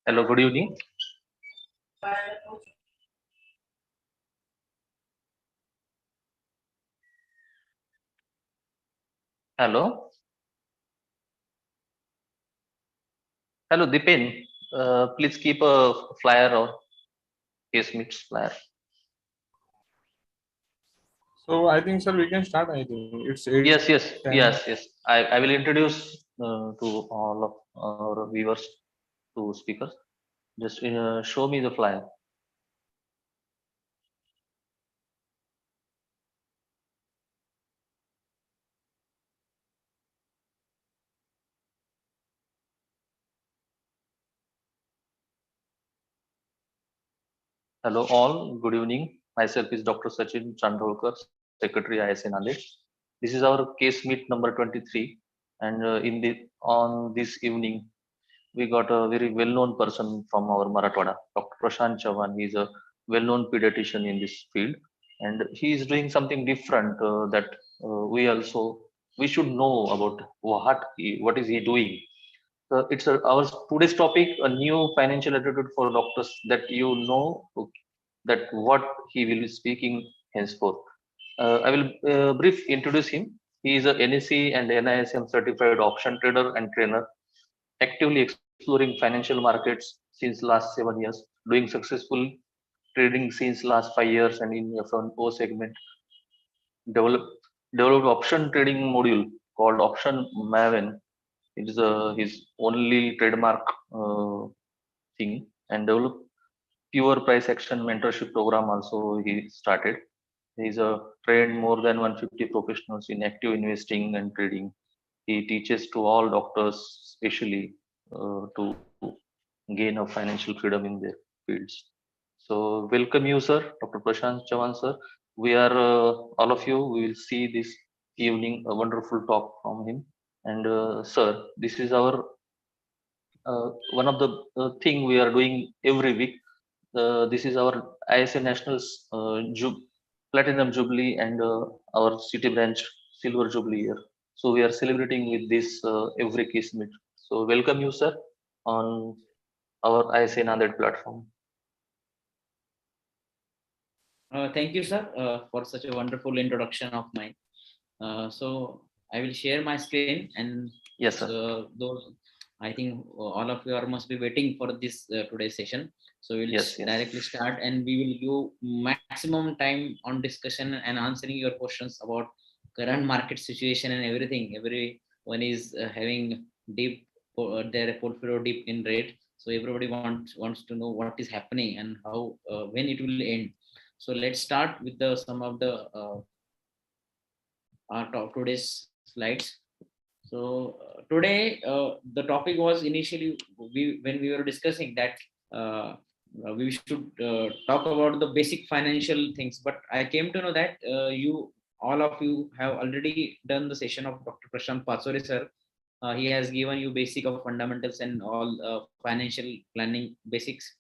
Hello, good evening. Hello. Hello, Dipen. Please keep a flyer or case meets flyer. So I think, sir, we can start. I think it's 8. Yes. I will introduce to all of our viewers to speakers. Just show me the flyer. Hello all, good evening. Myself is Dr. Sachin Chandolkar, Secretary ISA Nanded. This is our case meet number 23, and on this evening we got a very well-known person from our Marathwada, Dr. Prashant Chavan. He is a well-known pediatrician in this field, and he is doing something different that we should know about what is he doing. It's our today's topic, a new financial attitude for doctors that that what he will be speaking henceforth. I will brief introduce him. He is a NSE and NISM certified option trader and trainer, actively exploring financial markets since last 7 years, doing successful trading since last 5 years, and in F1O segment, developed developed option trading module called Option Maven. It is his only trademark thing, and developed pure price action mentorship program also he started. He's trained more than 150 professionals in active investing and trading. He teaches to all doctors, especially to gain a financial freedom in their fields. So, welcome you, sir, Dr. Prashant Chavan, sir. We are all of you. We will see this evening a wonderful talk from him. And sir, this is our one of the thing we are doing every week. This is our ISA Nationals Platinum Jubilee and our city branch Silver Jubilee year. So we are celebrating with this every kiss meet. So welcome you, sir, on our ISA Nanded platform. Thank you, sir, for such a wonderful introduction of mine. So I will share my screen, and yes, sir. Those I think all of you are must be waiting for this today's session. So we'll directly start, and we will give maximum time on discussion and answering your questions about current market situation and everything. Everyone is having deep their portfolio deep in rate. So everybody wants to know what is happening and how when it will end. So let's start with some of the today's slides. So today the topic was initially when we were discussing that we should talk about the basic financial things, but I came to know that all of you have already done the session of Dr. Prashant Patsore sir. He has given you basic of fundamentals and all financial planning basics.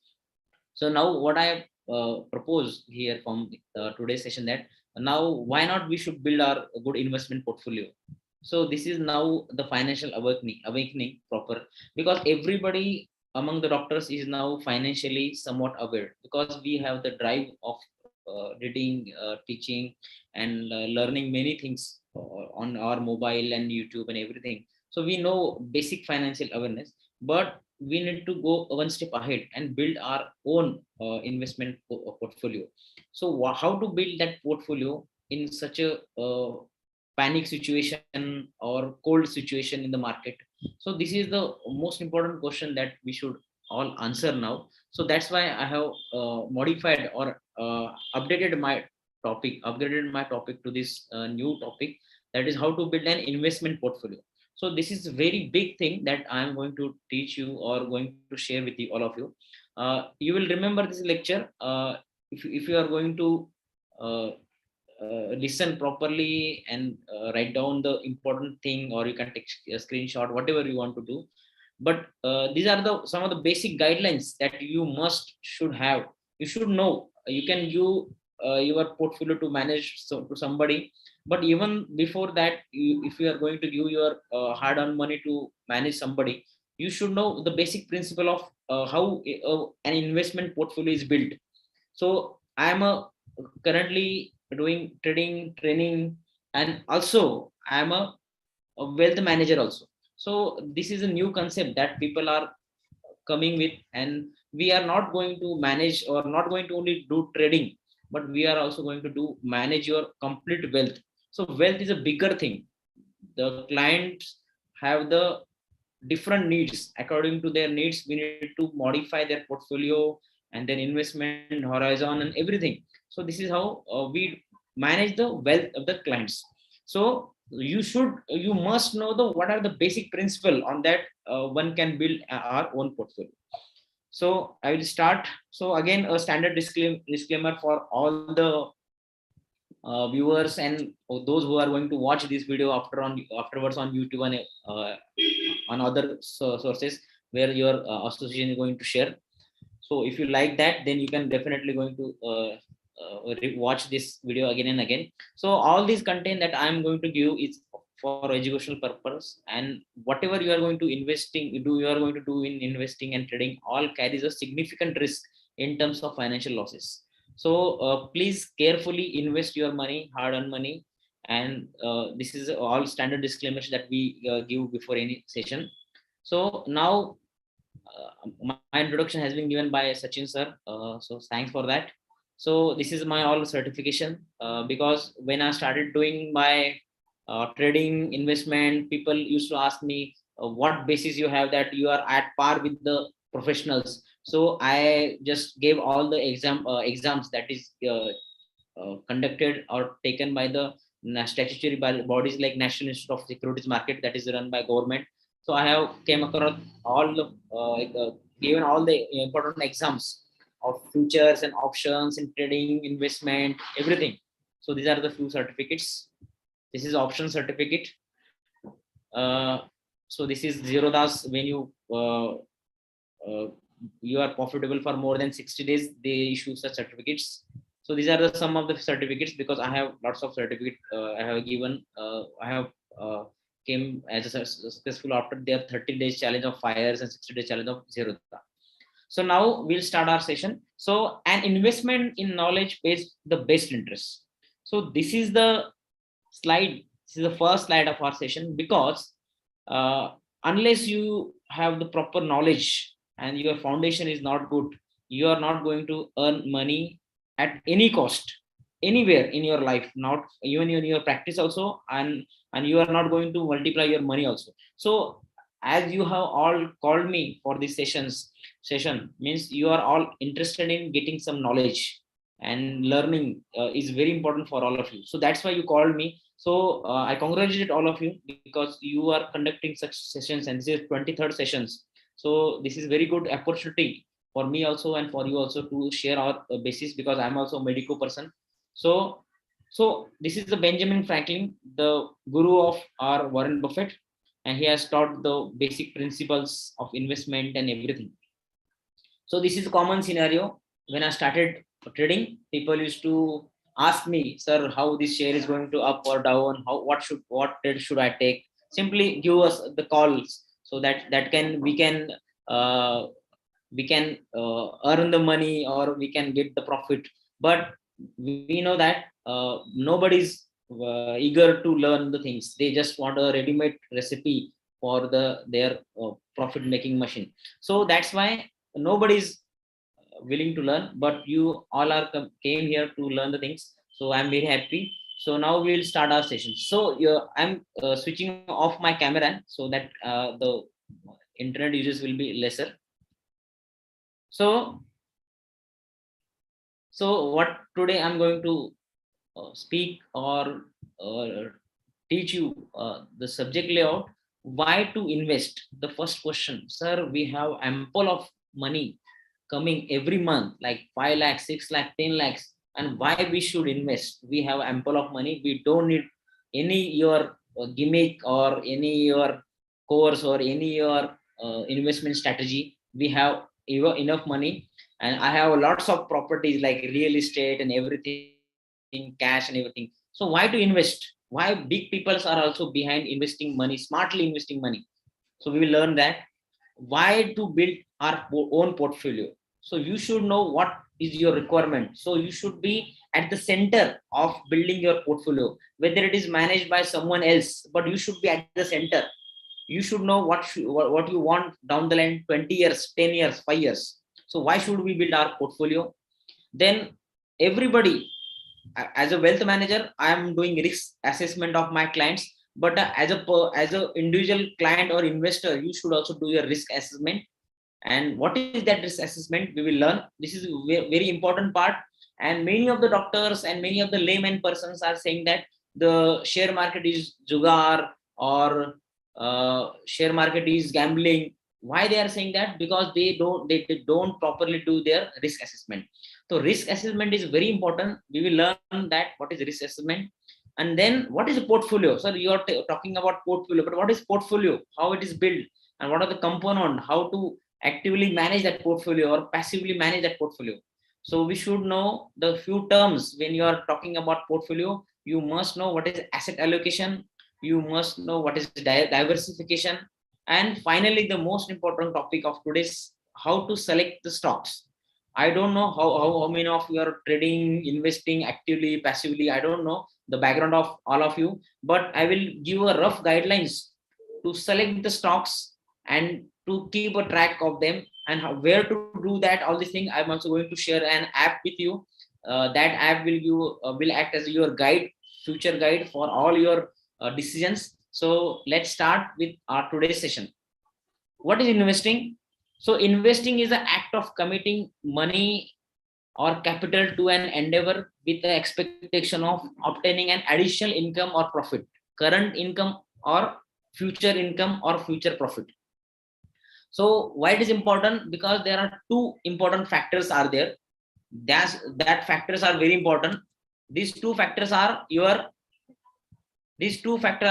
So now what I propose here from today's session, that now why not we should build our good investment portfolio. So this is now the financial awakening proper, because everybody among the doctors is now financially somewhat aware, because we have the drive of reading, teaching, and learning many things on our mobile and YouTube and everything. So we know basic financial awareness, but we need to go one step ahead and build our own investment portfolio. So how to build that portfolio in such a panic situation or cold situation in the market? So this is the most important question that we should all answer now. So that's why I have modified or updated my upgraded my topic to this new topic, that is how to build an investment portfolio. So this is a very big thing that I am going to teach you or going to share with you, all of you. You will remember this lecture if you are going to listen properly and write down the important thing, or you can take a screenshot, whatever you want to do. But these are the some of the basic guidelines that you should have. You should know. You can use your portfolio to manage to somebody, but even before that, if you are going to give your hard-earned money to manage somebody, you should know the basic principle of how an investment portfolio is built. So I am currently doing trading training, and also I am a wealth manager also. So this is a new concept that people are coming with, and we are not going to manage or not going to only do trading, but we are also going to do manage your complete wealth. So wealth is a bigger thing. The clients have the different needs. According to their needs, we need to modify their portfolio and their investment horizon and everything. So this is how we manage the wealth of the clients. So you must know the what are the basic principle on that one can build our own portfolio. So I will start. So again, a standard disclaimer for all the viewers and those who are going to watch this video afterwards on YouTube and on other sources where your association is going to share. So if you like that, then you can definitely going to watch this video again and again. So all this content that I am going to give is for educational purpose, and whatever you are going to you are going to do in investing and trading, all carries a significant risk in terms of financial losses. So please carefully invest your money, hard-earned money, and this is all standard disclaimers that we give before any session. So now my introduction has been given by Sachin sir. So thanks for that. So this is my all certification because when I started doing my trading investment, people used to ask me what basis you have that you are at par with the professionals. So I just gave all the exams that is conducted or taken by the statutory bodies like National Institute of Securities Market, that is run by government. So I have came across all the given all the important exams of futures and options in trading, investment, everything. So these are the few certificates. This is option certificate. Uh, so this is zero das when you are profitable for more than 60 days, they issue such certificates. So these are the some of the certificates, because I have lots of certificate I have given. I have came as a successful after their 30 days challenge of fires and 60 days challenge of zero. So now we'll start our session. So an investment in knowledge pays the best interest. So this is the slide. This is the first slide of our session, because uh, unless you have the proper knowledge and your foundation is not good, you are not going to earn money at any cost anywhere in your life, not even in your practice also, and you are not going to multiply your money also. So as you have all called me for this session means you are all interested in getting some knowledge, and learning is very important for all of you. So that's why you called me. So I congratulate all of you because you are conducting such sessions, and this is 23rd sessions. So this is very good opportunity for me also and for you also to share our basis, because I'm also a medical person. So this is the Benjamin Franklin, the guru of our Warren Buffett, and he has taught the basic principles of investment and everything. So this is a common scenario. When I started trading, people used to ask me, "Sir, how this share is going to up or down? How what trade should I take?" Simply give us the calls, so that can uh, we can earn the money, or we can get the profit. But we know that nobody's eager to learn the things. They just want a ready-made recipe for their profit making machine. So that's why nobody's willing to learn, but you all are came here to learn the things. So I'm very happy. So now we'll start our session. So I'm switching off my camera so that the internet users will be lesser. So what today I'm going to speak or teach you the subject layout. Why to invest? The first question, sir, we have ample of money coming every month, like 5 lakhs, 6 lakhs, 10 lakhs, and why we should invest? We have ample of money. We don't need any your gimmick or any your course or any your investment strategy. We have enough money, and I have lots of properties like real estate and everything, cash and everything. So why to invest? Why big peoples are also behind investing money, smartly investing money? So we will learn that. why to build our own portfolio. So you should know what is your requirement. So you should be at the center of building your portfolio, whether it is managed by someone else, but you should be at the center. You should know what you want down the line, 20 years, 10 years, 5 years. So why should we build our portfolio? Then everybody, as a wealth manager, I am doing risk assessment of my clients, but as a individual client or investor, you should also do your risk assessment. And what is that risk assessment, we will learn. This is a very important part. And many of the doctors and many of the layman persons are saying that the share market is jugaar, or share market is gambling. Why they are saying that? Because they don't properly do their risk assessment. So risk assessment is very important. We will learn that what is risk assessment. And then what is a portfolio? So you are talking about portfolio, but what is portfolio, how it is built, and what are the component, how to actively manage that portfolio or passively manage that portfolio. So we should know the few terms. When you are talking about portfolio, you must know what is asset allocation, you must know what is diversification, and finally the most important topic of today's, how to select the stocks. I don't know how many of you are trading, investing actively, passively. I don't know the background of all of you, but I will give a rough guidelines to select the stocks and to keep a track of them, and where to do that. All these things I'm also going to share an app with you. That app will will act as your guide, future guide for all your decisions. So let's start with our today's session. What is investing? So investing is an act of committing money or capital to an endeavor with the expectation of obtaining an additional income or profit, current income or future income or future profit. So why it is important? Because there are two important factors are there. That factors are very important. These two factors are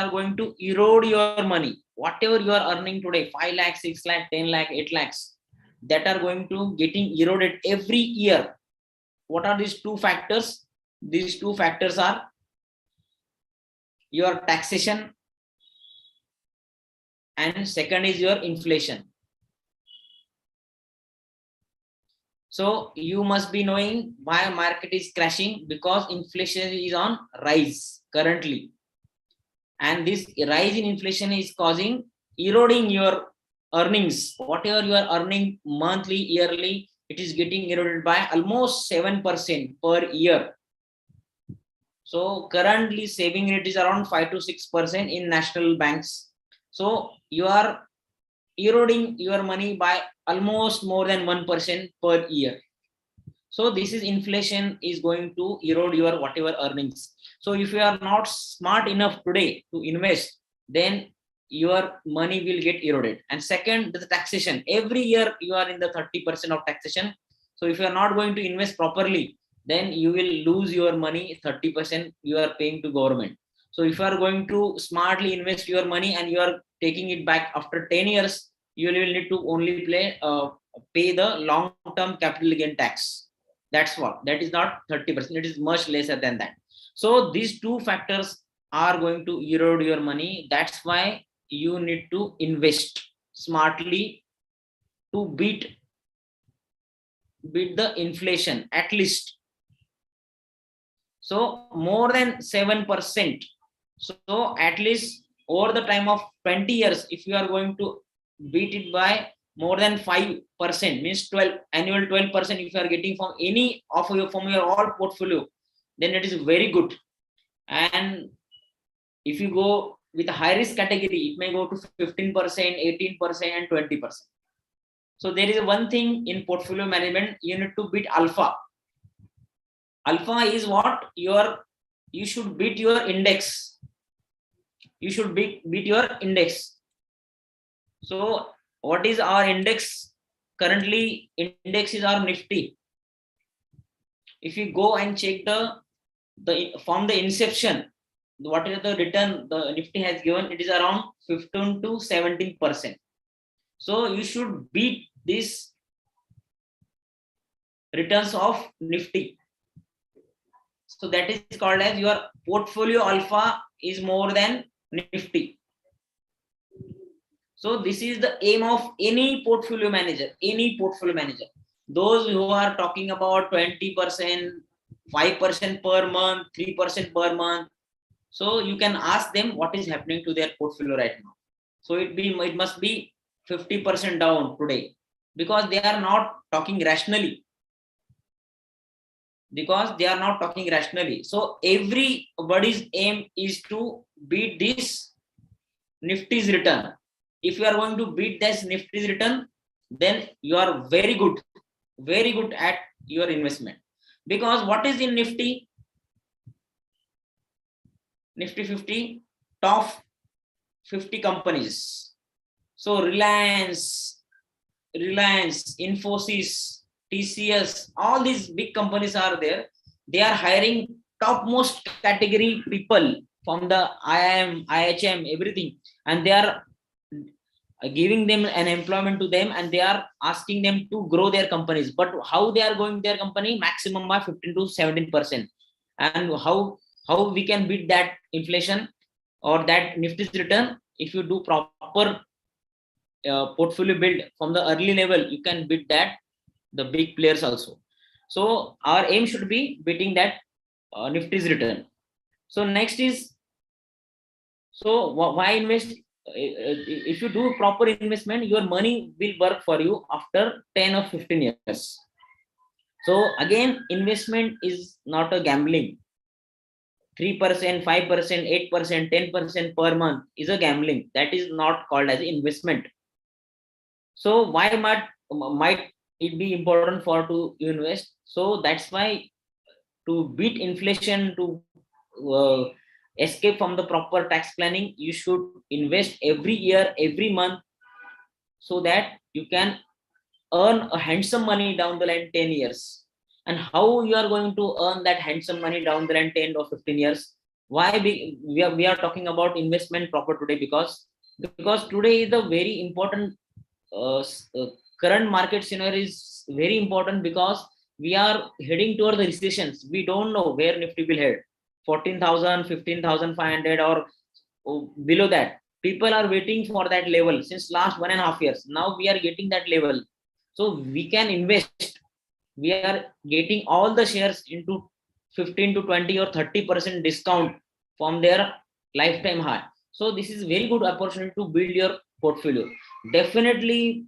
going to erode your money. Whatever you are earning today, 5 lakh, 6 lakh, 10 lakh, 8 lakhs, that are going to getting eroded every year. What are these two factors? These two factors are your taxation, and second is your inflation. So you must be knowing why market is crashing, because inflation is on rise currently. And this rise in inflation is causing eroding your earnings. Whatever you are earning monthly, yearly, it is getting eroded by almost 7% per year. So currently saving rate is around 5 to 6% in national banks. So you are eroding your money by almost more than 1% per year. So this is inflation is going to erode your whatever earnings. So if you are not smart enough today to invest, then your money will get eroded. And second, the taxation. Every year you are in the 30% of taxation. So if you are not going to invest properly, then you will lose your money. 30% you are paying to government. So if you are going to smartly invest your money and you are taking it back after 10 years, you will need to only pay the long-term capital gain tax. That's what. That is not 30%. It is much lesser than that. So these two factors are going to erode your money. That's why you need to invest smartly to beat the inflation at least. So more than 7%. So at least over the time of 20 years, if you are going to beat it by more than 5%, means 12 annual 12%, if you are getting from any of your from your all portfolio, then it is very good. And if you go with a high risk category, it may go to 15%, 18%, and 20%. So there is one thing in portfolio management, you need to beat alpha. Alpha is what? You should beat your index. You should beat your index. So what is our index? Currently index is our Nifty. If you go and check from the inception, what is the return the Nifty has given, it is around 15 to 17%. So you should beat this returns of Nifty. So that is called as your portfolio alpha is more than Nifty. So this is the aim of any portfolio manager, those who are talking about 20%, 5% per month, 3% per month. So you can ask them what is happening to their portfolio right now. So it must be 50% down today, because they are not talking rationally. So everybody's aim is to beat this Nifty's return. If you are going to beat this Nifty's return, then you are very good at your investment. Because what is in Nifty 50, top 50 companies. So Reliance, Infosys, TCS, all these big companies are there. They are hiring topmost category people from the IIM, IHM, everything, and they are giving them an employment to them, and they are asking them to grow their companies. But how they are growing their company? Maximum by 15 to 17%. And how we can beat that inflation or that Nifty's return? If you do proper portfolio build from the early level, you can beat that the big players also. So our aim should be beating that Nifty's return. So next is, so why invest? If you do proper investment, your money will work for you after 10 or 15 years. So again, investment is not a gambling. 3%, 5%, 8%, 10% per month is a gambling. That is not called as investment. So why might it be important for to invest? So that's why, to beat inflation, to escape from the proper tax planning, you should invest every year, every month, so that you can earn a handsome money down the line 10 years. And how you are going to earn that handsome money down the line 10 or 15 years? Why we are talking about investment proper today? Because today is a very important current market scenario is very important, because we are heading toward the recessions. We don't know where Nifty will head, 14,000, 15,500, or below that. People are waiting for that level since last 1.5 years. Now we are getting that level, so we can invest. We are getting all the shares into 15 to 20 or 30% discount from their lifetime high. So this is very good opportunity to build your portfolio. Definitely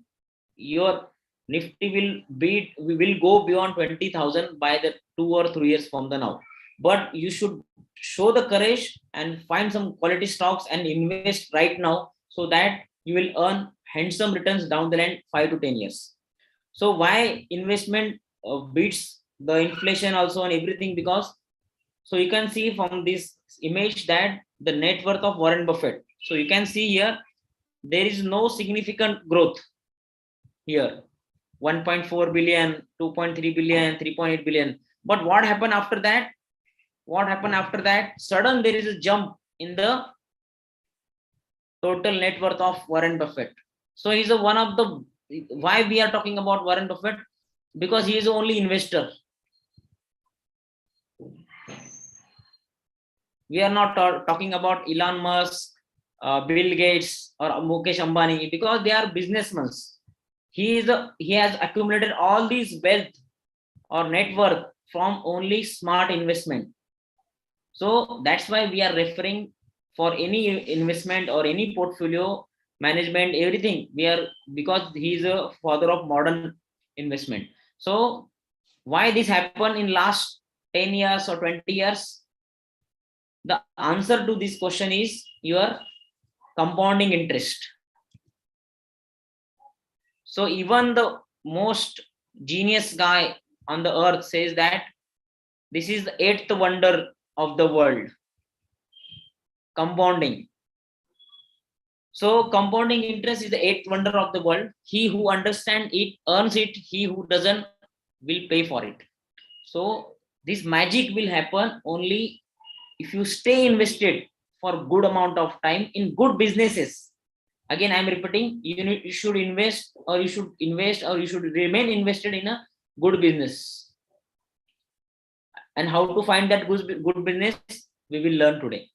your Nifty will go beyond 20,000 by the 2 or 3 years from the now. But you should show the courage and find some quality stocks and invest right now, so that you will earn handsome returns down the line 5 to 10 years. So why investment beats the inflation also and everything? Because, so you can see from this image that the net worth of Warren Buffett. So you can see here, there is no significant growth here. 1.4 billion, 2.3 billion, 3.8 billion. But what happened after that? Sudden there is a jump in the total net worth of Warren Buffett. So he's one of the, why we are talking about Warren Buffett? Because he is the only investor. We are not talking about Elon Musk, Bill Gates, or Mukesh Ambani, because they are businessmen. He has accumulated all these wealth or net worth from only smart investment. So that's why we are referring for any investment or any portfolio management, everything. Because he is a father of modern investment. So why this happened in last 10 years or 20 years? The answer to this question is your compounding interest. So even the most genius guy on the earth says that this is the 8th wonder of the world, compounding. So compounding interest is the 8th wonder of the world. He who understands it earns it. He who doesn't will pay for it. So this magic will happen only if you stay invested for good amount of time in good businesses. Again, I'm repeating, you should invest, or you should remain invested in a good business. And how to find that good business, we will learn today.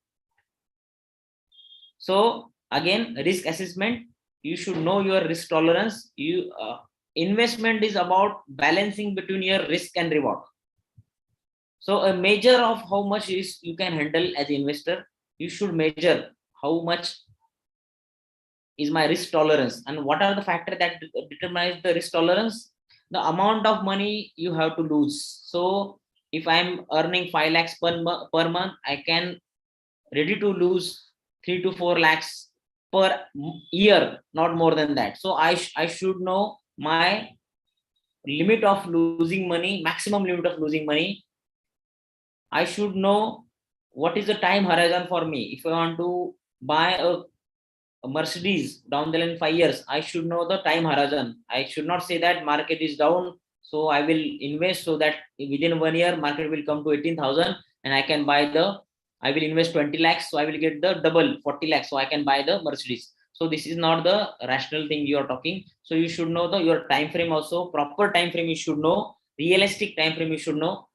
So again, risk assessment. you should know your risk tolerance. Investment is about balancing between your risk and reward. So a measure of how much risk you can handle as an investor, you should measure how much is my risk tolerance, and what are the factors that determines the risk tolerance. The amount of money you have to lose. So if I'm earning 5 lakhs per month, I can ready to lose 3 to 4 lakhs per year, not more than that. So I should know my limit of losing money, maximum limit of losing money. I should know what is the time horizon for me. If I want to buy a Mercedes down the line 5 years, I should know the time horizon. I should not say that market is down, so I will invest so that within 1 year market will come to 18,000 and I can buy the. I will invest 20 lakhs, so I will get the double 40 lakhs, so I can buy the Mercedes. So this is not the rational thing you are talking. So you should know your time frame also, proper time frame you should know, realistic time frame you should know,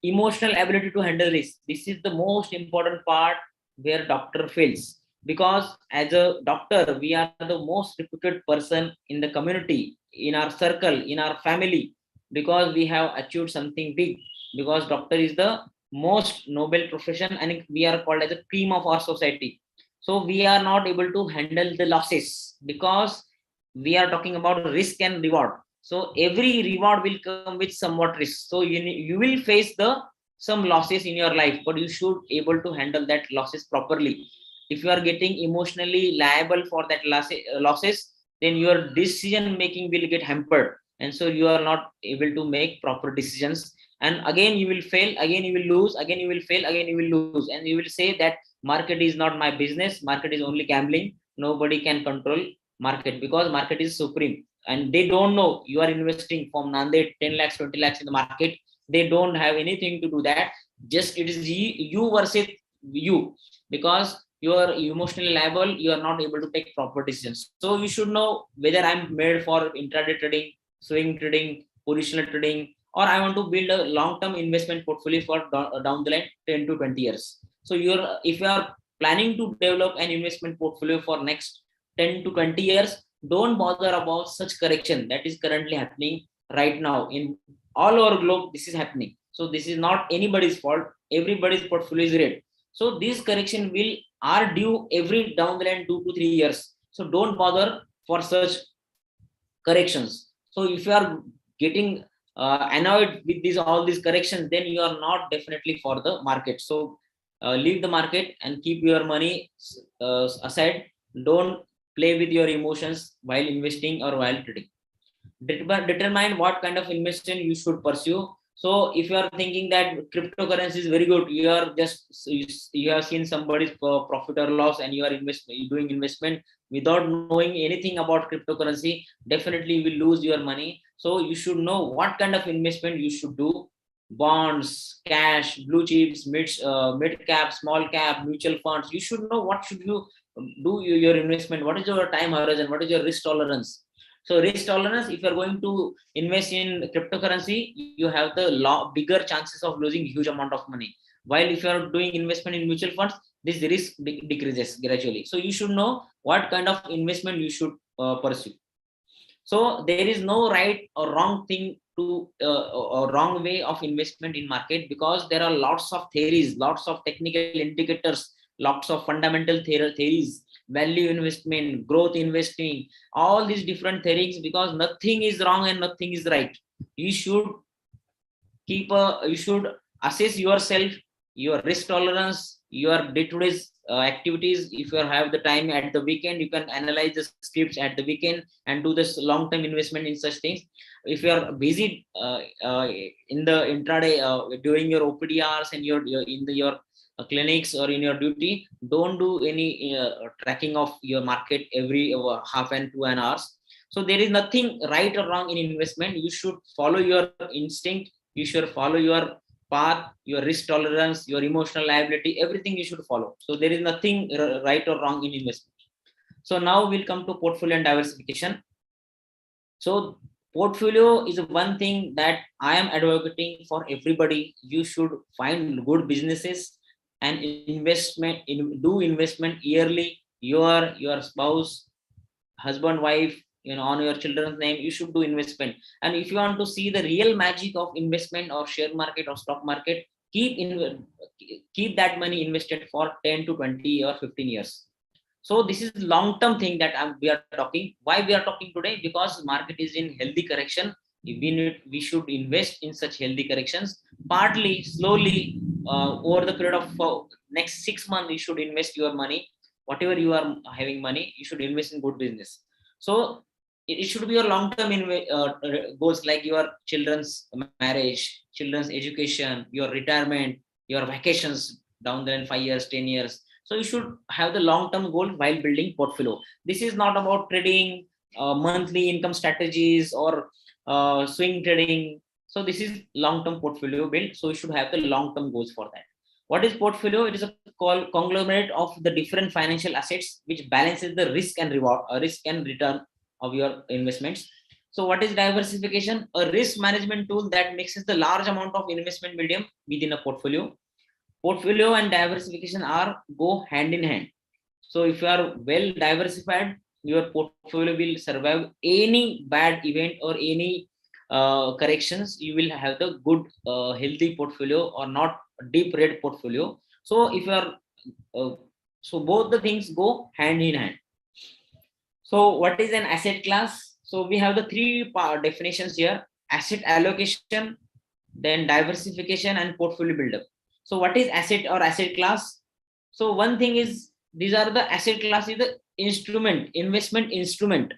emotional ability to handle this. This is the most important part where doctor fails, because as a doctor we are the most reputed person in the community, in our circle, in our family, because we have achieved something big, because doctor is the most noble profession and we are called as a cream of our society. So we are not able to handle the losses because we are talking about risk and reward. So every reward will come with somewhat risk. So you will face the some losses in your life, but you should able to handle that losses properly. If you are getting emotionally liable for that losses, then your decision making will get hampered, and so you are not able to make proper decisions. And again you will fail, again you will lose, again you will fail, again you will lose, and you will say that market is not my business, market is only gambling, nobody can control market because market is supreme. And they don't know you are investing from Nanded 10 lakhs 20 lakhs in the market. They don't have anything to do that. Just it is you versus you, because you are emotionally liable, you are not able to take proper decisions. So you should know whether I'm made for intraday trading, swing trading, positional trading, or I want to build a long-term investment portfolio for down the line 10 to 20 years. So if you are planning to develop an investment portfolio for next 10 to 20 years, don't bother about such correction that is currently happening right now in all over globe. This is happening. So this is not anybody's fault. Everybody's portfolio is red. So this correction will are due every down the line 2 to 3 years. So don't bother for such corrections. So if you are getting annoyed with all these corrections, then you are not definitely for the market. So leave the market and keep your money aside. Don't play with your emotions while investing or while trading. Determine what kind of investment you should pursue. So if you are thinking that cryptocurrency is very good, you are just you have seen somebody's profit or loss and you are doing investment without knowing anything about cryptocurrency, definitely you will lose your money. So you should know what kind of investment you should do. Bonds, cash, blue chips, mid cap, small cap, mutual funds. You should know what should you do your investment, what is your time horizon, what is your risk tolerance. So risk tolerance, if you're going to invest in cryptocurrency, you have the bigger chances of losing huge amount of money. While if you're doing investment in mutual funds, this risk decreases gradually. So you should know what kind of investment you should pursue. So there is no right or wrong thing to or wrong way of investment in market, because there are lots of theories, lots of technical indicators, lots of fundamental theories, value investment, growth investing, all these different theories, because nothing is wrong and nothing is right. You should you should assess yourself, your risk tolerance, your day-to-day activities. If you have the time at the weekend, you can analyze the scripts at the weekend and do this long-term investment in such things. If you are busy in the intraday during your OPD hours and your your clinics or in your duty, don't do any tracking of your market every half and 2 hours. So there is nothing right or wrong in investment. You should follow your instinct, you should follow your path, your risk tolerance, your emotional liability, everything you should follow. So there is nothing right or wrong in investment. So now we'll come to portfolio and diversification. So portfolio is one thing that I am advocating for everybody. You should find good businesses and do investment yearly. Your spouse husband, wife, on your children's name, you should do investment. And if you want to see the real magic of investment or share market or stock market, keep that money invested for 10 to 20 or 15 years. So this is long term thing that we are talking. Why we are talking today? Because market is in healthy correction. We should invest in such healthy corrections. Partly, slowly, over the period of next 6 months, you should invest your money. Whatever you are having money, you should invest in good business. So it should be your long term goals, like your children's marriage, children's education, your retirement, your vacations down there in 5 years, 10 years. So you should have the long-term goal while building portfolio. This is not about trading, monthly income strategies, or swing trading. So this is long-term portfolio build. So you should have the long-term goals for that. What is portfolio? It is a conglomerate of the different financial assets which balances the risk and reward, risk and return of your investments. So what is diversification? A risk management tool that mixes the large amount of investment medium within a portfolio. Portfolio and diversification go hand in hand. So if you are well diversified, your portfolio will survive any bad event or any corrections. You will have the good healthy portfolio, or not deep red portfolio. So if you are so both the things go hand in hand. So what is an asset class? So we have the three definitions here: asset allocation, then diversification, and portfolio buildup. So what is asset or asset class? So one thing is, these are the asset class is the investment instrument.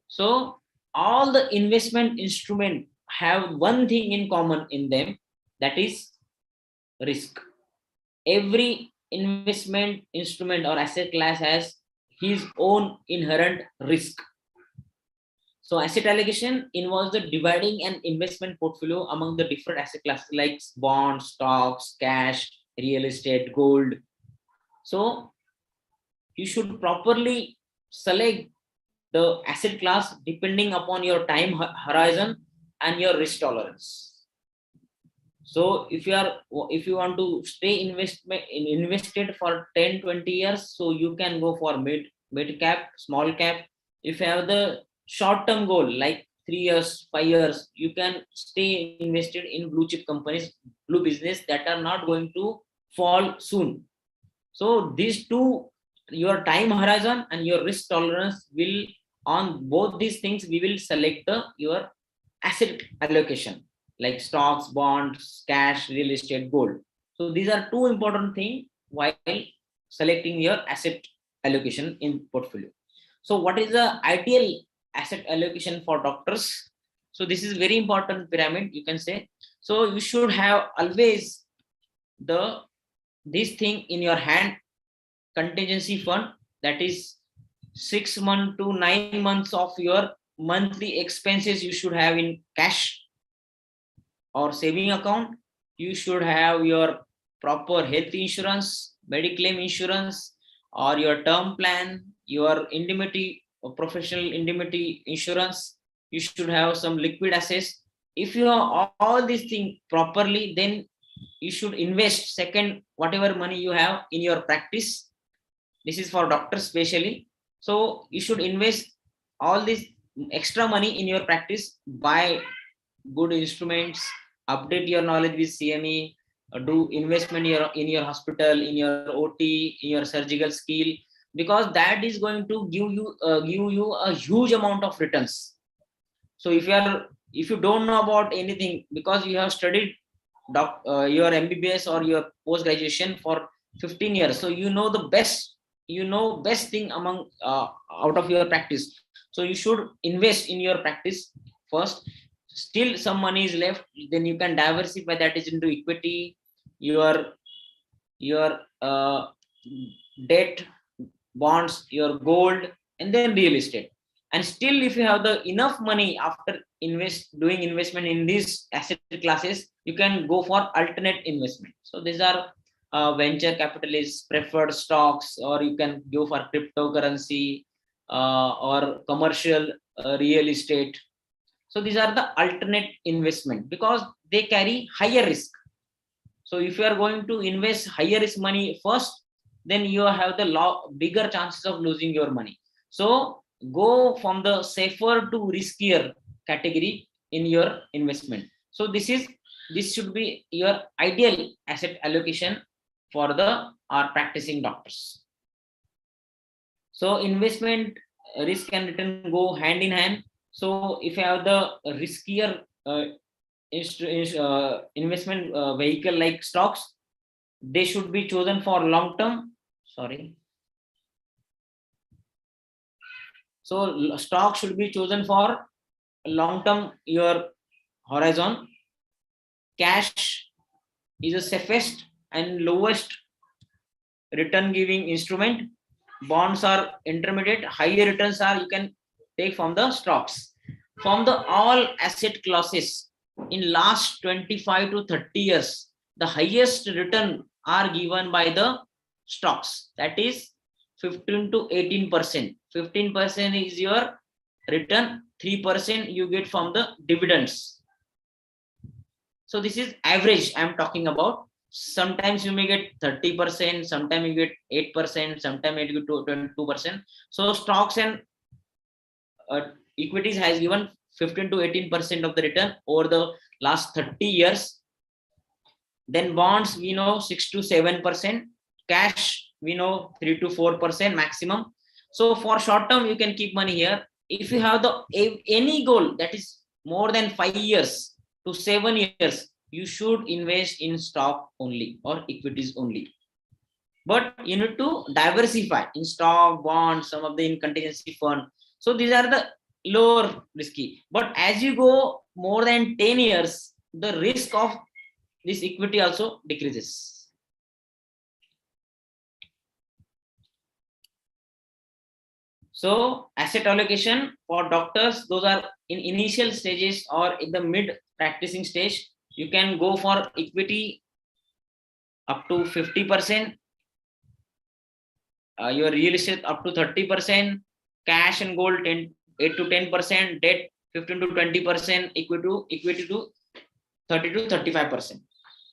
So all the investment instrument have one thing in common in them, that is risk. Every investment instrument or asset class has his own inherent risk. So asset allocation involves the dividing an investment portfolio among the different asset classes like bonds, stocks, cash, real estate, gold. So you should properly select the asset class depending upon your time horizon and your risk tolerance. So if you want to stay invested for 10-20 years, so you can go for mid cap, small cap. If you have the short term goal like 3 years, 5 years, you can stay invested in blue chip companies, blue business that are not going to fall soon. So these two, your time horizon and your risk tolerance, will, on both these things, we will select your asset allocation, like stocks, bonds, cash, real estate, gold. So these are two important things while selecting your asset allocation in portfolio. So what is the ideal asset allocation for doctors? So this is very important pyramid, you can say. So you should have always this thing in your hand: contingency fund, that is 6 months to 9 months of your monthly expenses you should have in cash or saving account. You should have your proper health insurance, mediclaim insurance, or your term plan, your indemnity or professional indemnity insurance. You should have some liquid assets. If you have all these things properly, then you should invest second whatever money you have in your practice. This is for doctors specially. So you should invest all this extra money in your practice, buy good instruments, update your knowledge with CME, do investment in your hospital, in your OT, in your surgical skill, because that is going to give you a huge amount of returns. So if you don't know about anything, because you have studied your MBBS or your post graduation for 15 years, so you know the best thing among out of your practice. So you should invest in your practice first. Still some money is left, then you can diversify that is into equity, your debt, bonds, your gold, and then real estate. And still, if you have the enough money after doing investment in these asset classes, you can go for alternate investment. So these are venture capitalists, preferred stocks, or you can go for cryptocurrency, or commercial real estate. So these are the alternate investment because they carry higher risk. So if you are going to invest higher risk money first, then you have the bigger chances of losing your money. So go from the safer to riskier category in your investment. So this should be your ideal asset allocation for the our practicing doctors. So investment risk and return go hand in hand. So if you have the riskier investment vehicle like stocks, they should be chosen for long term. Sorry. So stock should be chosen for long term your horizon. Cash is the safest and lowest return giving instrument. Bonds are intermediate, higher returns are you can take from the stocks. From the all asset classes in last 25 to 30 years, the highest return are given by the stocks. That is 15 to 18%. 15% is your return, 3% you get from the dividends. So this is average I'm talking about. Sometimes you may get 30%, sometimes you get 8%, sometimes you get 22%. So stocks and equities has given 15 to 18% of the return over the last 30 years. Then bonds we know 6 to 7%, cash we know 3 to 4% maximum. So for short term you can keep money here. If you have the any goal that is more than 5 years to 7 years, you should invest in stock only or equities only. But you need to diversify in stock, bonds, some of the in contingency fund. So these are the lower risky. But as you go more than 10 years, the risk of this equity also decreases. So asset allocation for doctors, those are in initial stages or in the mid practicing stage. You can go for equity up to 50%, your real estate up to 30%, cash and gold 8 to 10%, debt 15 to 20%, equity to 30 to 35%.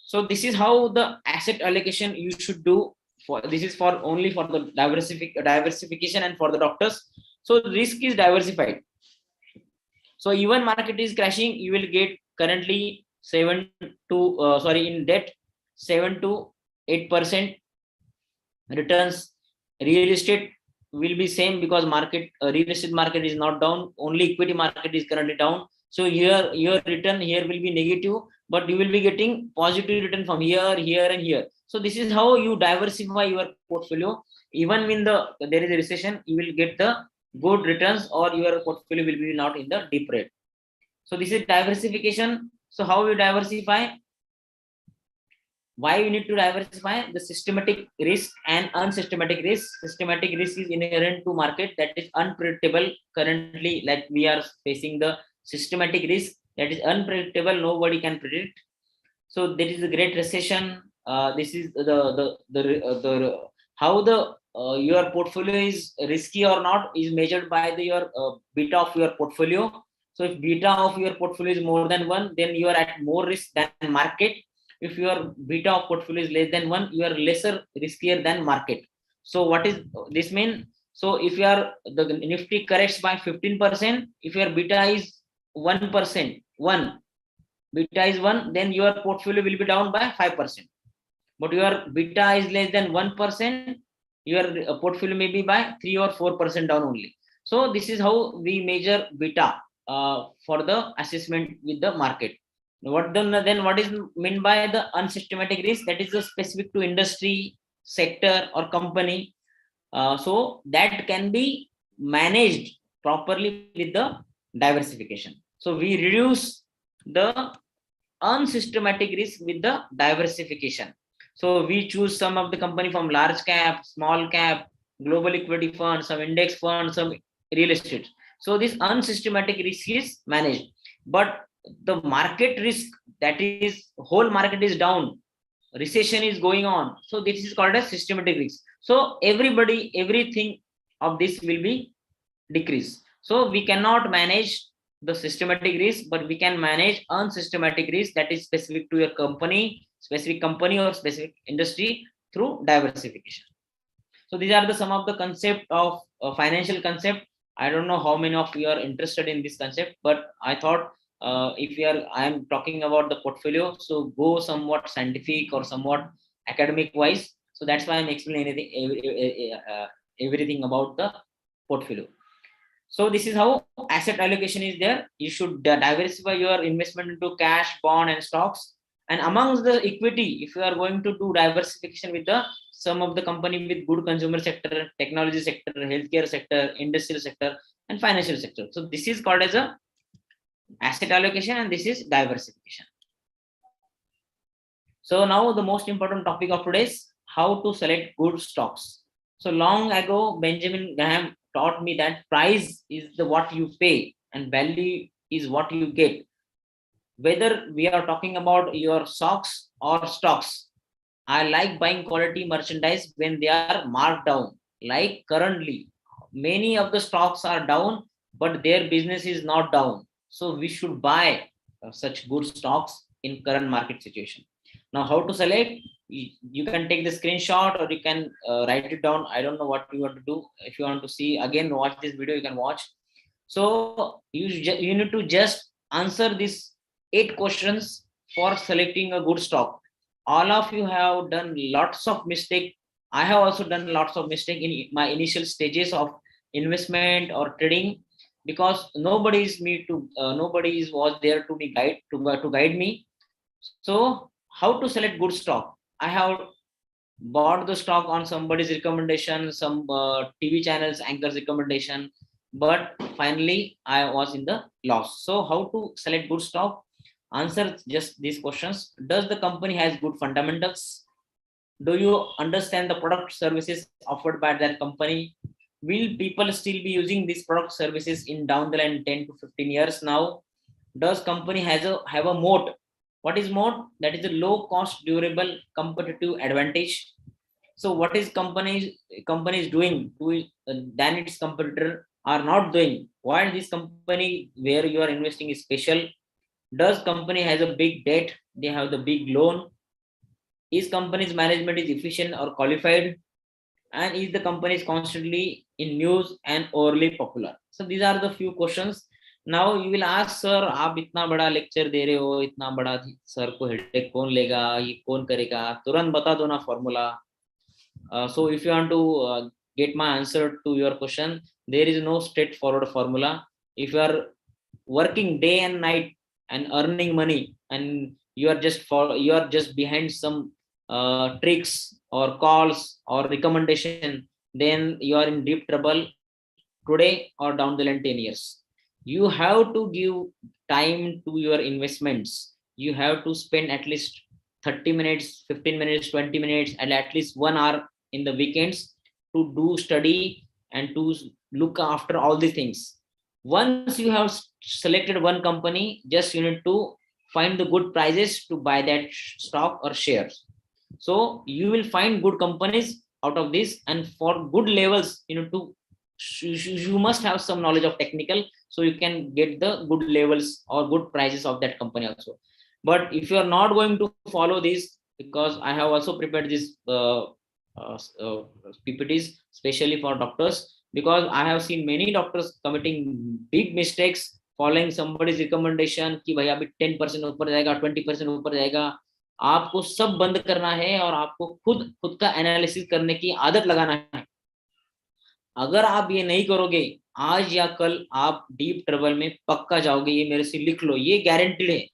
So this is how the asset allocation you should do. For this is for only for the diversification and for the doctors. So risk is diversified. So even market is crashing, you will get currently 7 to in debt 7 to 8% returns. Real estate will be same because market real estate market is not down, only equity market is currently down. So here your return here will be negative, but you will be getting positive return from here, here and here. So this is how you diversify your portfolio. Even when there is a recession, you will get the good returns or your portfolio will be not in the deep red. So this is diversification. So how you diversify? Why we need to diversify? The systematic risk and unsystematic risk. Systematic risk is inherent to market, that is unpredictable. Currently, like we are facing the systematic risk that is unpredictable, nobody can predict. So there is a great recession. This is the how the your portfolio is risky or not is measured by your beta of your portfolio. So if beta of your portfolio is more than 1, then you are at more risk than market. If your beta of portfolio is less than 1, you are lesser riskier than market. So what is this mean? So if you are the Nifty corrects by 15%, if your beta is 1%, beta is 1, then your portfolio will be down by 5%. But your beta is less than 1%, your portfolio may be by 3 or 4% down only. So this is how we measure beta for the assessment with the market. Then what is meant by the unsystematic risk? That is specific to industry, sector or company. So that can be managed properly with the diversification. So we reduce the unsystematic risk with the diversification. So we choose some of the company from large cap, small cap, global equity fund, some index fund, some real estate. So this unsystematic risk is managed. But the market risk, that is whole market is down, recession is going on, so this is called as systematic risk. So everything of this will be decreased. So we cannot manage the systematic risk, but we can manage unsystematic risk, that is specific to your company, specific company or specific industry, through diversification. So these are the some of the concept of financial concept I don't know how many of you are interested in this concept, but I thought I am talking about the portfolio, so go somewhat scientific or somewhat academic wise. So that's why I'm explaining everything about the portfolio. So this is how asset allocation is there. You should diversify your investment into cash, bond, and stocks. And amongst the equity, if you are going to do diversification with the some of the company with good consumer sector, technology sector, healthcare sector, industrial sector, and financial sector. So this is called as a asset allocation, and this is diversification. So now the most important topic of today is how to select good stocks. So long ago, Benjamin Graham taught me that price is the what you pay and value is what you get. Whether we are talking about your socks or stocks, I like buying quality merchandise when they are marked down. Like currently, many of the stocks are down, but their business is not down. So we should buy such good stocks in current market situation. Now, how to select? You can take the screenshot or you can write it down. I don't know what you want to do. If you want to see again, watch this video, you can watch. So you need to just answer these 8 questions for selecting a good stock. All of you have done lots of mistake. I have also done lots of mistake in my initial stages of investment or trading, because nobody was there to be to guide me. So how to select good stock? I have bought the stock on somebody's recommendation, some TV channels anchors recommendation, but finally I was in the loss. So how to select good stock? Answer just these questions. Does the company has good fundamentals? Do you understand the product services offered by that company? Will people still be using these product services in down the line 10 to 15 years now? Does company have a moat? What is moat? That is a low cost, durable, competitive advantage. So what is companies doing than its competitor are not doing? Why this company where you are investing is special? Does company has a big debt? They have the big loan. Is company's management is efficient or qualified? And is the company is constantly in news and overly popular? So these are the few questions. Now you will ask, sir, आप इतना बड़ा lecture दे रहे हो, इतना बड़ा sir को headache कौन लेगा, ये कौन करेगा, तुरंत बता दो ना formula. So if you want to get my answer to your question, there is no straightforward formula. If you are working day and night and earning money, and you are just behind some tricks or calls or recommendation, then you are in deep trouble today or down the line 10 years. You have to give time to your investments. You have to spend at least 30 minutes, 15 minutes, 20 minutes, and at least 1 hour in the weekends to do study and to look after all these things. Once you have selected one company, just you need to find the good prices to buy that stock or shares. So you will find good companies out of this, and for good levels you need to you must have some knowledge of technical, so you can get the good levels or good prices of that company also. But if you are not going to follow this, because I have also prepared this ppts especially for doctors, because I have seen many doctors committing big mistakes following somebody's recommendation कि भाई अभी 10% ऊपर जाएगा, 20% ऊपर जाएगा. आपको सब बंद करना है और आपको खुद का एनालिसिस करने की आदत लगाना है. अगर आप ये नहीं करोगे, आज या कल आप डीप ट्रबल में पक्का जाओगे. ये मेरे से लिख लो, ये गारंटीड है.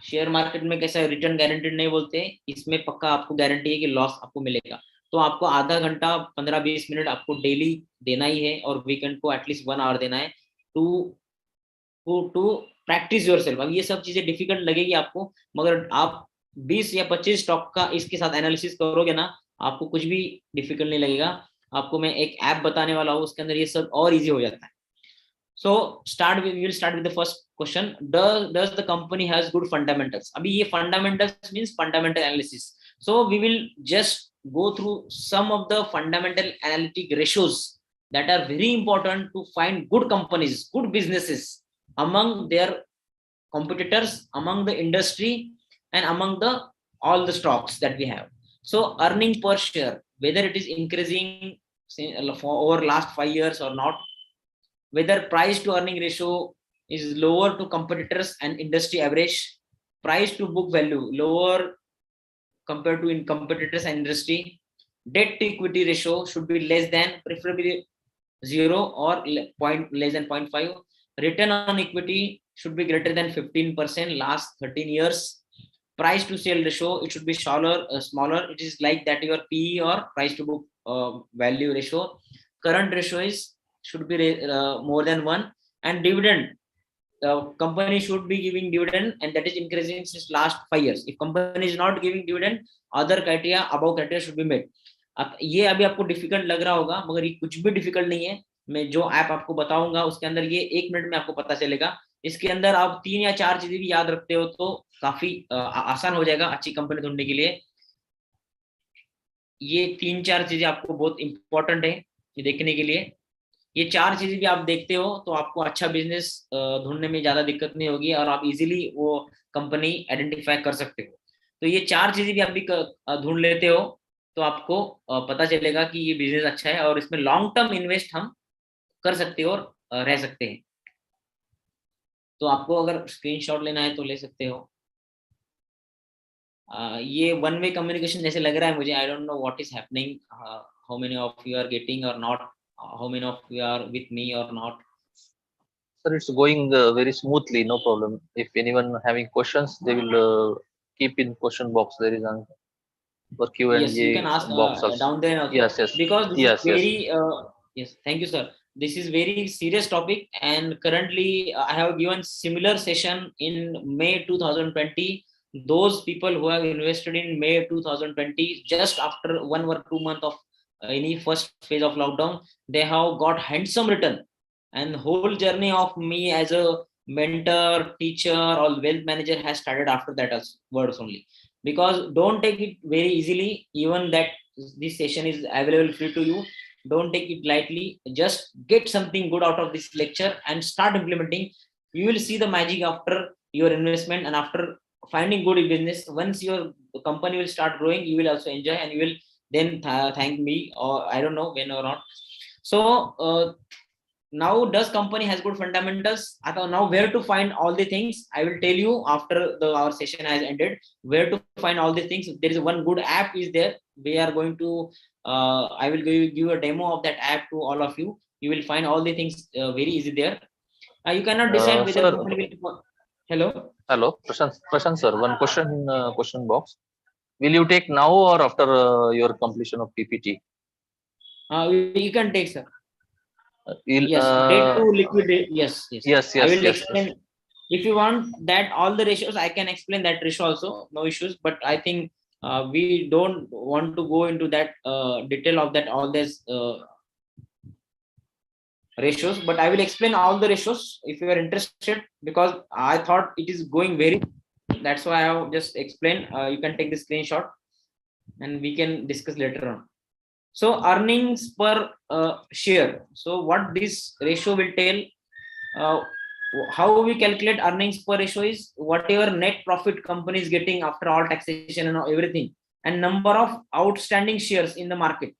शेयर मार्केट में कैसा रिटर्न गारंटीड नहीं बोलते, इसमें पक्का आपको गारंटी है कि लॉस आपको मिलेगा. तो आपको आधा घंटा 15-20 मिनट आपको डेली देना ही है, और वीकेंड को एटलीस्ट 1 आवर देना है टू टू प्रैक्टिस योरसेल्फ. अब ये सब चीजें डिफिकल्ट लगेगी आपको, मगर आप 20 या 25 स्टॉक का इसके साथ एनालिसिस करोगे ना, आपको कुछ भी डिफिकल्ट नहीं लगेगा. आपको मैं एक ऐप बताने वाला हूँ, उसके अंदर ये सब और इजी हो जाता है. So we will start with the first question. Does the company has good fundamentals? अभी ये fundamentals means fundamental analysis. So we will just go through some of the fundamental analytic ratios that are very important to find good companies, good businesses among their competitors, among the industry, and among the all the stocks that we have. So earning per share, whether it is increasing for over last 5 years or not, whether price to earning ratio is lower to competitors and industry average, price to book value lower compared to in competitors and industry, debt to equity ratio should be less than, preferably 0 or less than 0.5, return on equity should be greater than 15% last 13 years, price to sale ratio it should be smaller, it is like that your PE or price to book value ratio, current ratio is should be more than 1, and dividend, the company should be giving dividend and that is increasing since last 5 years. If company is not giving dividend, other criteria, above criteria should be met. अब ये अभी आपको difficult लग रहा होगा, मगर ये कुछ भी डिफिकल्ट नहीं है, मैं जो ऐप आपको बताऊंगा उसके अंदर ये 1 मिनट में आपको पता चलेगा, इसके अंदर आप 3 या 4 चीजें भी याद रखते हो तो काफी आसान हो जाएगा अच्छी कंपनी ढूंढने के लिए। ये 3-4 चीजें आपको बहुत इंपॉर्टेंट है ये देखने के लिए, ये 4 चीजें भी आप देखते हो तो आपको अच्छा बिजनेस ढूंढने में ज्यादा दिक्कत नहीं होगी और आप इजीली वो कंपनी आइडेंटिफाई कर सकते हो। तो ये 4 चीजें भी आप भी ढूंढ लेते हो तो आपको पता चलेगा कि ये बिजनेस अच्छा है और इसमें लॉन्ग टर्म इन्वेस्ट हम कर सकते हो और रह सकते हैं। तो आपको अगर स्क्रीनशॉट लेना है तो ले सकते हो। ये वन वे कम्युनिकेशन जैसे लग रहा है मुझे, I don't know what is happening, how many of you are getting or not, how many of you are with me or not? Sir, it's going very smoothly, no problem. If anyone having questions, they will keep in question box. There is an for Q&A Yes, you can ask box also. down there also. Yes, yes, Because this yes, is yes. very yes, thank you sir, this is very serious topic and currently I have given similar session in May 2020. Those people who have invested in May 2020, just after 1 or 2 months of any first phase of lockdown, they have got handsome return, and whole journey of me as a mentor, teacher or wealth manager has started after that as words only. Because don't take it very easily, even that this session is available free to you, don't take it lightly, just get something good out of this lecture and start implementing. You will see the magic after your investment and after finding good business. Once your company will start growing, you will also enjoy and you will then thank me, or I don't know when or not. So now does company has good fundamentals? I thought now where to find all the things I will tell you after our session has ended, where to find all the things. There is one good app is there, we are going to I will give a demo of that app to all of you. You will find all the things very easy there. You cannot decide whether Sir, company will. Hello. hello, Prashant sir. One question in question box. Will you take now or after your completion of PPT? You can take sir. Will, Yes, debt to liquidate. Yes, yes. yes, I yes, will yes, explain. yes. If you want that all the ratios, I can explain that ratio also, no issues. But I think we don't want to go into that detail of that all these ratios. But I will explain all the ratios if you are interested, because I thought it is going very. That's why I have just explained. You can take the screenshot, and we can discuss later on. So earnings per share. So what this ratio will tell, how we calculate earnings per ratio is whatever net profit company is getting after all taxation and everything, and number of outstanding shares in the market.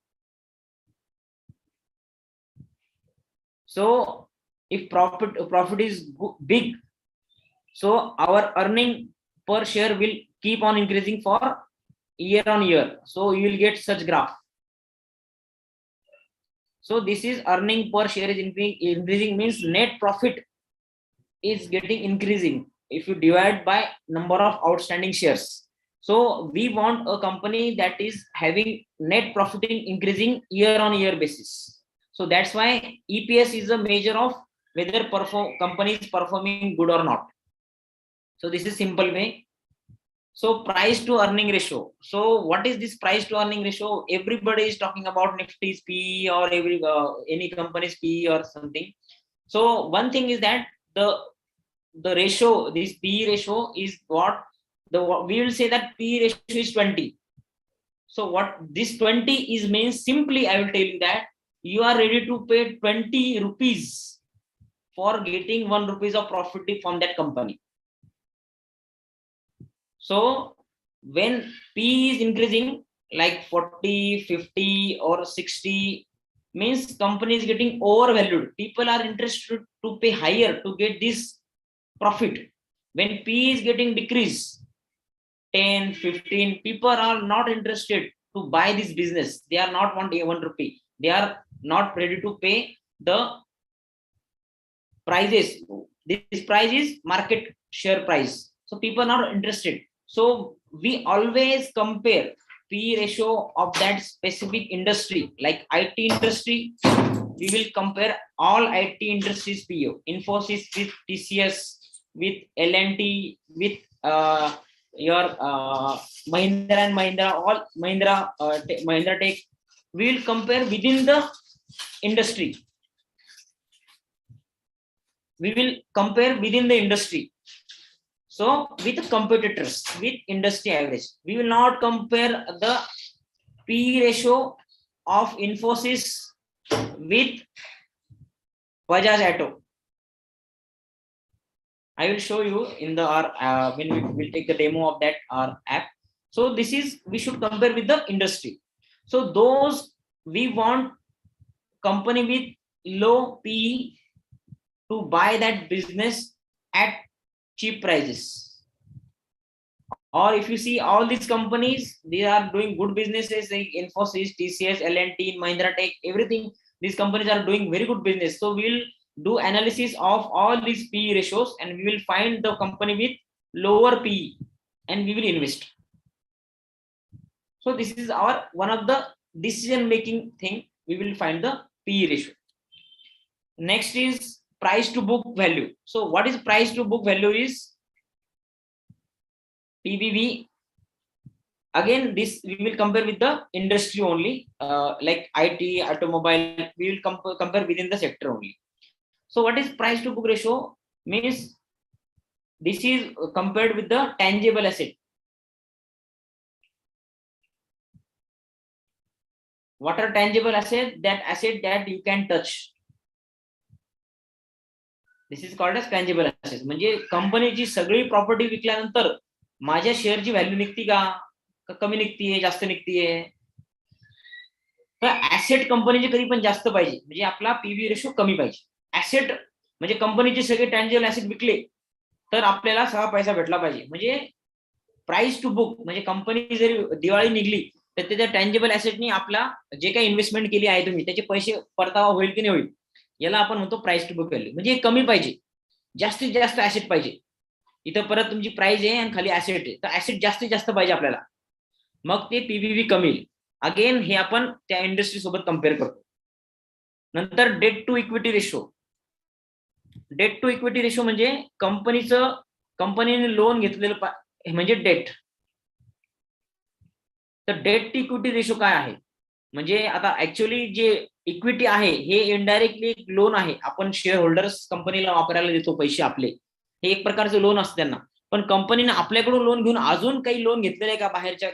So if profit is big, so our earning per share will keep on increasing for year on year. So you will get such graph. So this is earning per share is increasing means net profit is getting increasing if you divide by number of outstanding shares. So we want a company that is having net profiting increasing year on year basis. So that's why EPS is a measure of whether company is performing good or not. So this is simple way. So price to earning ratio. So what is this price to earning ratio? Everybody is talking about Nifty's PE or any company's PE or something. So one thing is that the ratio, this PE ratio is what we will say that PE ratio is 20. So what this 20 is means, simply I will tell you that you are ready to pay 20 rupees for getting 1 rupees of profit from that company. So when P is increasing like 40, 50 or 60, means company is getting overvalued. People are interested to pay higher to get this profit. When P is getting decreased, 10, 15, people are not interested to buy this business. They are not want 1 rupee. They are not ready to pay the prices. This price is market share price. So people are not interested. So we always compare P ratio of that specific industry, like IT industry. We will compare all IT industries PO, Infosys with TCS, with L&T, with your Mahindra and Mahindra, all Mahindra Tech. We will compare within the industry. We will compare within the industry. So with competitors, with industry average, we will not compare the P ratio of Infosys with Bajaj Auto. I will show you in the when we will take the demo of that our app. So this is, we should compare with the industry. So those we want company with low P to buy that business at cheap prices. Or if you see all these companies, they are doing good businesses like Infosys, TCS, L&T, Mahindra Tech, everything. These companies are doing very good business. So we'll do analysis of all these PE ratios and we will find the company with lower PE and we will invest. So this is our one of the decision making thing. We will find the PE ratio. Next is price to book value. So what is price to book value is PBV. Again, this we will compare with the industry only, like IT, automobile. We will compare within the sector only. So what is price to book ratio? Means this is compared with the tangible asset. What are tangible asset? That asset that you can touch. This is called as tangible assets. म्हणजे कंपनीची सगळी property विकल्यानंतर माझ्या शेअरची value निघती का कमी निघतीये, जास्त निघतीये? तर asset कंपनीचे कधी पण जास्त पाहिजे, म्हणजे आपला पीव्ही रेशो कमी पाहिजे. ऍसेट म्हणजे कंपनीचे सगळे टँजिबल ऍसेट विकले तर आपल्याला सगळा पैसा भेटला पाहिजे. म्हणजे प्राइस टू बुक म्हणजे कंपनी जरी दिवाळी निघली तर त्याच्या टँजिबल ऍसेटनी आपला जे काही इन्व्हेस्टमेंट केली आहे तुम्ही त्याचे पैसे परतावा होईल की नाही होईल, याला आपण म्हणतो प्राइस टू बुक व्हॅल्यू. म्हणजे कमी पाहिजे, जास्तीत जास्त ऍसेट पाहिजे. इथं परत तुमची प्राइस आहे आणि खाली ऍसेट आहे, तर ऍसेट जास्तीत जास्त पाहिजे आपल्याला, मग ते पीव्हीव्ही कमी येईल. अगेन हे आपण त्या इंडस्ट्री सोबत कम्पेअर करतो. नंतर debt to equity ratio. Debt to equity ratio म्हणजे कंपनीने लोन घेतलेलं म्हणजे डेट. तर डेट टू इक्विटी रेशो काय आहे? म्हणजे आता ऍक्च्युअली जे इक्विटी आहे हे इनडायरेक्टली एक लोन आहे. आपण शेअर होल्डर्स कंपनीला वापरायला देतो पैसे आपले, हे एक प्रकारचं लोन असतं त्यांना. पण कंपनीने आपल्याकडून लोन घेऊन अजून काही लोन घेतलेले आहे का बाहेरच्या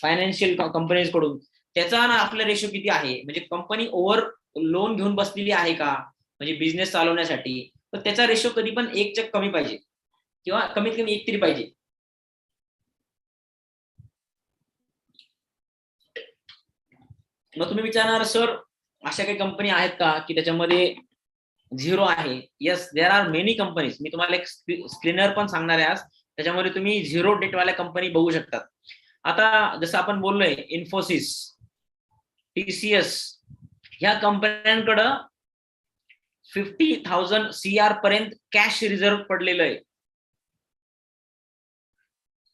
फायनान्शियल कंपनीज कडून, त्याचा ना आपला रेशो किती आहे? म्हणजे कंपनी ओव्हर लोन घेऊन बसलेली आहे का म्हणजे बिझनेस चालवण्यासाठी, तर त्याचा रेशो कधी पण 1च्या कमी पाहिजे किंवा कमीत कमी 1 तरी पाहिजे. मग तुम्ही विचारणार सर अशा काही कंपनी आहेत का की त्याच्यामध्ये झिरो आहे? Yes, there are many companies. मी तुम्हाला एक स्क्रीनर पण सांगणार आहे आज, त्याच्यामध्ये तुम्ही झिरो डेट वाल्या कंपनी बघू शकतात. आता जसं आपण बोललोय इन्फोसिस, TCS ह्या कंपन्यांकडे 50,000 CR पर्यंत कॅश रिझर्व्ह पडलेलं आहे.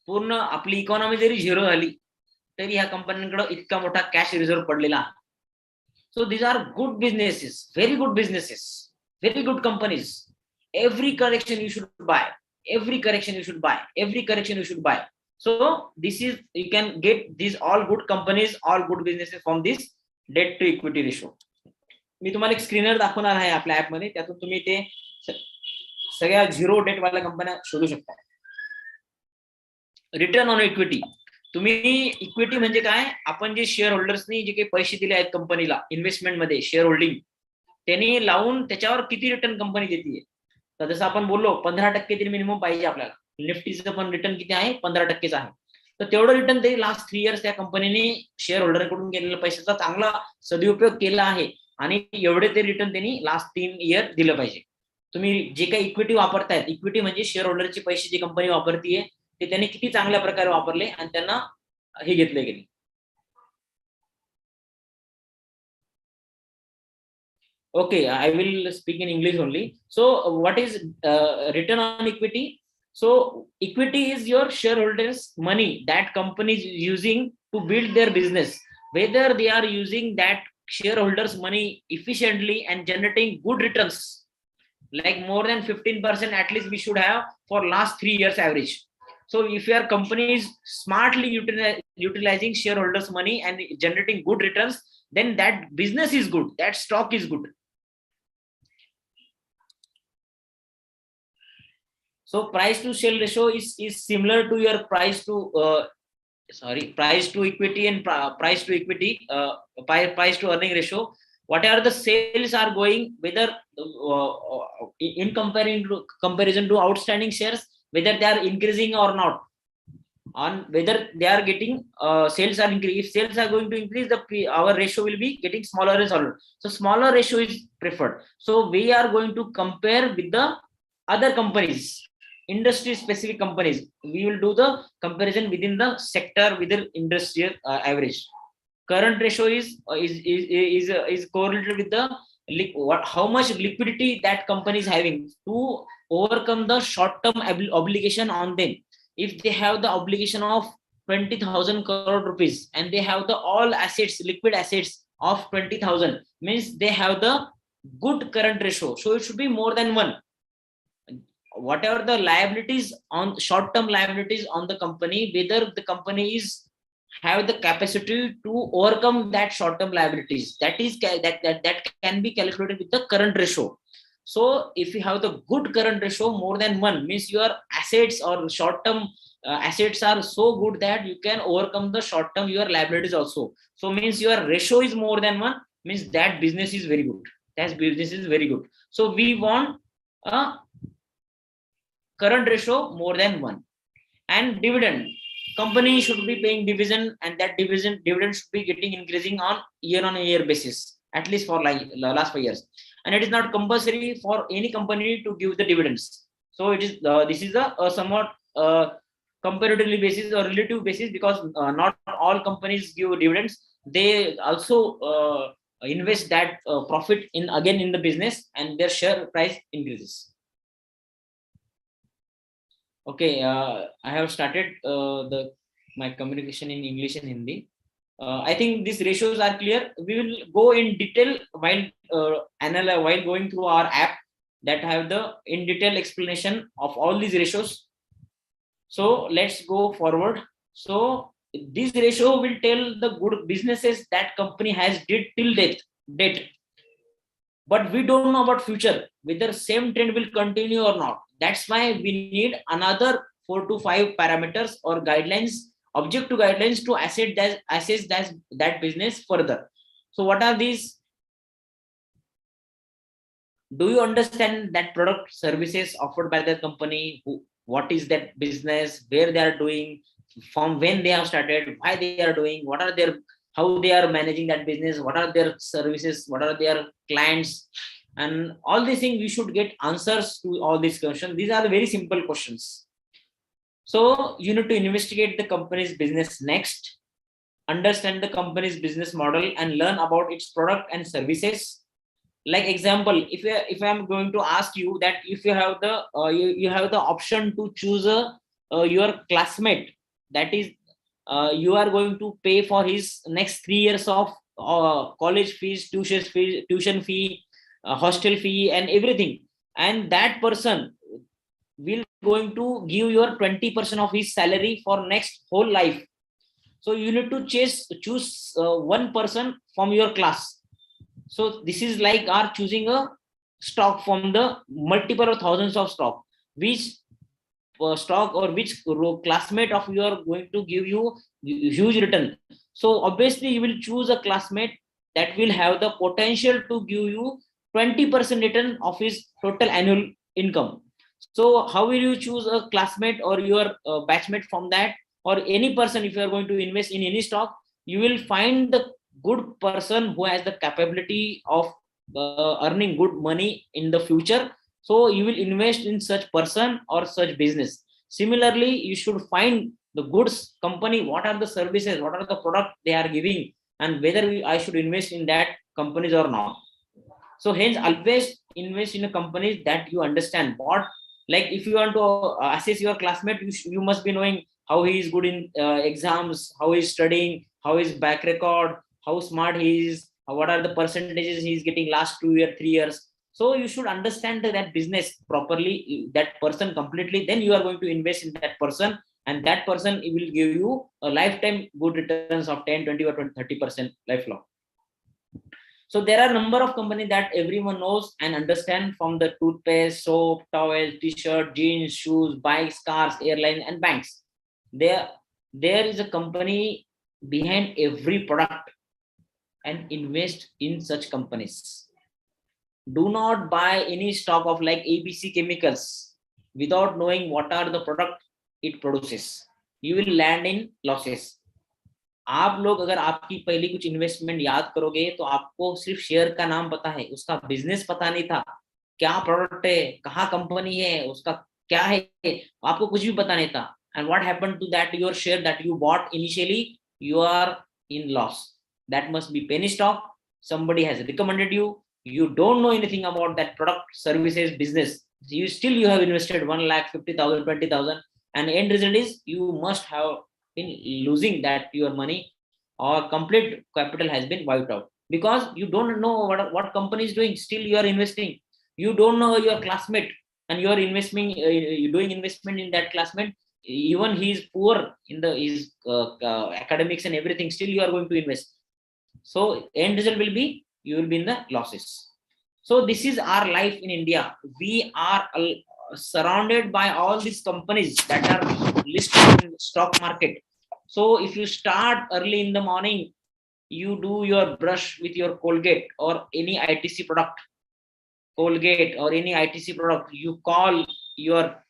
पूर्ण आपली इकॉनॉमी जरी झिरो झाली तरी ह्या कंपन्यांकडे इतका मोठा कॅश रिझर्व्ह पडलेला आहे. So these are good businesses, very good businesses, very good companies. Every correction you should buy, every correction you should buy, every correction you should buy. So this is, you can get these all good companies, all good businesses from this debt to equity ratio. मी तुम्हाला एक screener दाखवणार आहे आपल्या app मध्ये, त्यातून तुम्ही ते सगळ्या झिरो डेट वाल्या कंपन्या शोधू शकता. Return on equity. तुम्ही इक्विटी म्हणजे काय? आपण जे शेअर होल्डर्सनी जे काही पैसे दिले आहेत कंपनीला इन्व्हेस्टमेंट मध्ये, शेअर होल्डिंग, त्यांनी लावून त्याच्यावर किती रिटर्न कंपनी देते. तर जसं आपण बोललो 15% तरी मिनिमम पाहिजे आपल्याला. निफ्टीचं पण रिटर्न किती आहे? 15%च आहे. तर तेवढं रिटर्न तरी लास्ट 3 इयर्स त्या कंपनीने शेअर होल्डरकडून केलेल्या पैशाचा चांगला सदुपयोग केला आहे, आणि एवढे ते रिटर्न त्यांनी लास्ट 3 इयर दिलं पाहिजे. तुम्ही जे काही इक्विटी वापरतायत, इक्विटी म्हणजे शेअर होल्डरचे पैसे जी कंपनी वापरतीये ते त्यांनी किती चांगल्या प्रकारे वापरले आणि त्यांना हे घेतले की नाही. Okay, I will speak in English only. So, what is return on equity? So, equity is your shareholders' money that company is using to build their business. Whether they are using that shareholders' money efficiently and generating good returns, like more than 15% at least we should have for last 3 years average. So, if your company is smartly utilizing shareholders' money and generating good returns, then that business is good, that stock is good. So price to sale ratio is similar to your price to equity and price to equity, price to earning ratio. Whatever the sales are going, whether in comparison to outstanding shares, whether they are increasing or not, on whether they are getting sales are increasing. If sales are going to increase, our ratio will be getting smaller and smaller. So smaller ratio is preferred. So we are going to compare with the other companies, industry specific companies. We will do the comparison within the sector, within industrial average. Current ratio is correlated with the how much liquidity that company is having to overcome the short term obligation on them. If they have the obligation of 20,000 crore rupees and they have the all assets, liquid assets of 20,000, means they have the good current ratio. So it should be more than 1. Whatever the liabilities on short term liabilities on the company, whether the company is have the capacity to overcome that short term liabilities, that can be calculated with the current ratio. So if you have the good current ratio more than 1, means your assets or short term assets are so good that you can overcome the short term your liabilities also. So means your ratio is more than 1, means that business is very good, that business is very good. So we want a current ratio more than 1. And dividend, company should be paying dividend, and that dividend should be getting increasing on year basis, at least for like last 5 years. And it is not compulsory for any company to give the dividends. So it is this is a somewhat comparatively basis or relative basis, because not all companies give dividends. They also invest that profit in again in the business, and their share price increases. Okay, I have started my communication in English and Hindi. I think these ratios are clear. We will go in detail while while going through our app that have the in detail explanation of all these ratios. So let's go forward. So this ratio will tell the good businesses that company has did till date. But we don't know about future, whether same trend will continue or not. That's why we need another 4 to 5 parameters or guidelines, objective guidelines to assess that business further. So what are these? Do you understand that product services offered by the company? What is that business, where they are doing, from when they have started, why they are doing, what are their, how they are managing that business, what are their services, what are their clients, and all these things we should get answers to all these questions. These are the very simple questions. So you need to investigate the company's business next, understand the company's business model, and learn about its product and services. Like example, if I'm going to ask you that if you have the you have the option to choose your classmate, that is you are going to pay for his next 3 years of college fees, tuition fee, hostel fee and everything, and that person will going to give your 20% of his salary for next whole life. So you need to choose one person from your class. So this is like our choosing a stock from the multiple of thousands of stock, which stock or which classmate of you are going to give you huge return. So obviously you will choose a classmate that will have the potential to give you 20% return of his total annual income. So how will you choose a classmate or your batchmate from that, or any person? If you are going to invest in any stock, you will find the good person who has the capability of earning good money in the future. So you will invest in such person or such business. Similarly, you should find the goods company, what are the services, what are the product they are giving, and whether I should invest in that companies or not. So hence always invest in a company that you understand what, like if you want to assess your classmate, you must be knowing how he is good in exams, how he is studying, how his back record, how smart he is, what are the percentages he is getting last 2 years 3 years. So you should understand that business properly, that person completely, then you are going to invest in that person, and that person will give you a lifetime good returns of 10 20 or 20, 30% lifelong. So there are a number of companies that everyone knows and understand, from the toothpaste, soap, towel, t-shirt, jeans, shoes, bikes, cars, airlines, and banks. There is a company behind every product, and invest in such companies. Do not buy any stock of like ABC chemicals without knowing what are the product it produces. You will land in losses. आप लोग अगर आपकी पहली कुछ investment याद करोगे तो आपको सिर्फ शेयर का नाम पता है, उसका बिजनेस पता नहीं था, क्या प्रोडक्ट है, कहाँ कंपनी है, उसका क्या है, आपको कुछ भी पता नहीं था. And what happened to that your share that you bought initially? You are in loss. That must be penny stock. Somebody has recommended you. You don't know anything about that product, services, business. You have invested 1,50,000, 20,000, and end result is you must have in losing that your money, or complete capital has been wiped out, because you don't know what company is doing, still you are investing. You don't know your classmate, and you are investing, you doing investment in that classmate, even he is poor in the his academics and everything, still you are going to invest. So end result will be you will be in the losses. So this is our life in India. We are surrounded by all these companies that are listed in the stock market. So if you start early in the morning, you do your brush with your Colgate or any ITC product, Colgate or any ITC product, you call your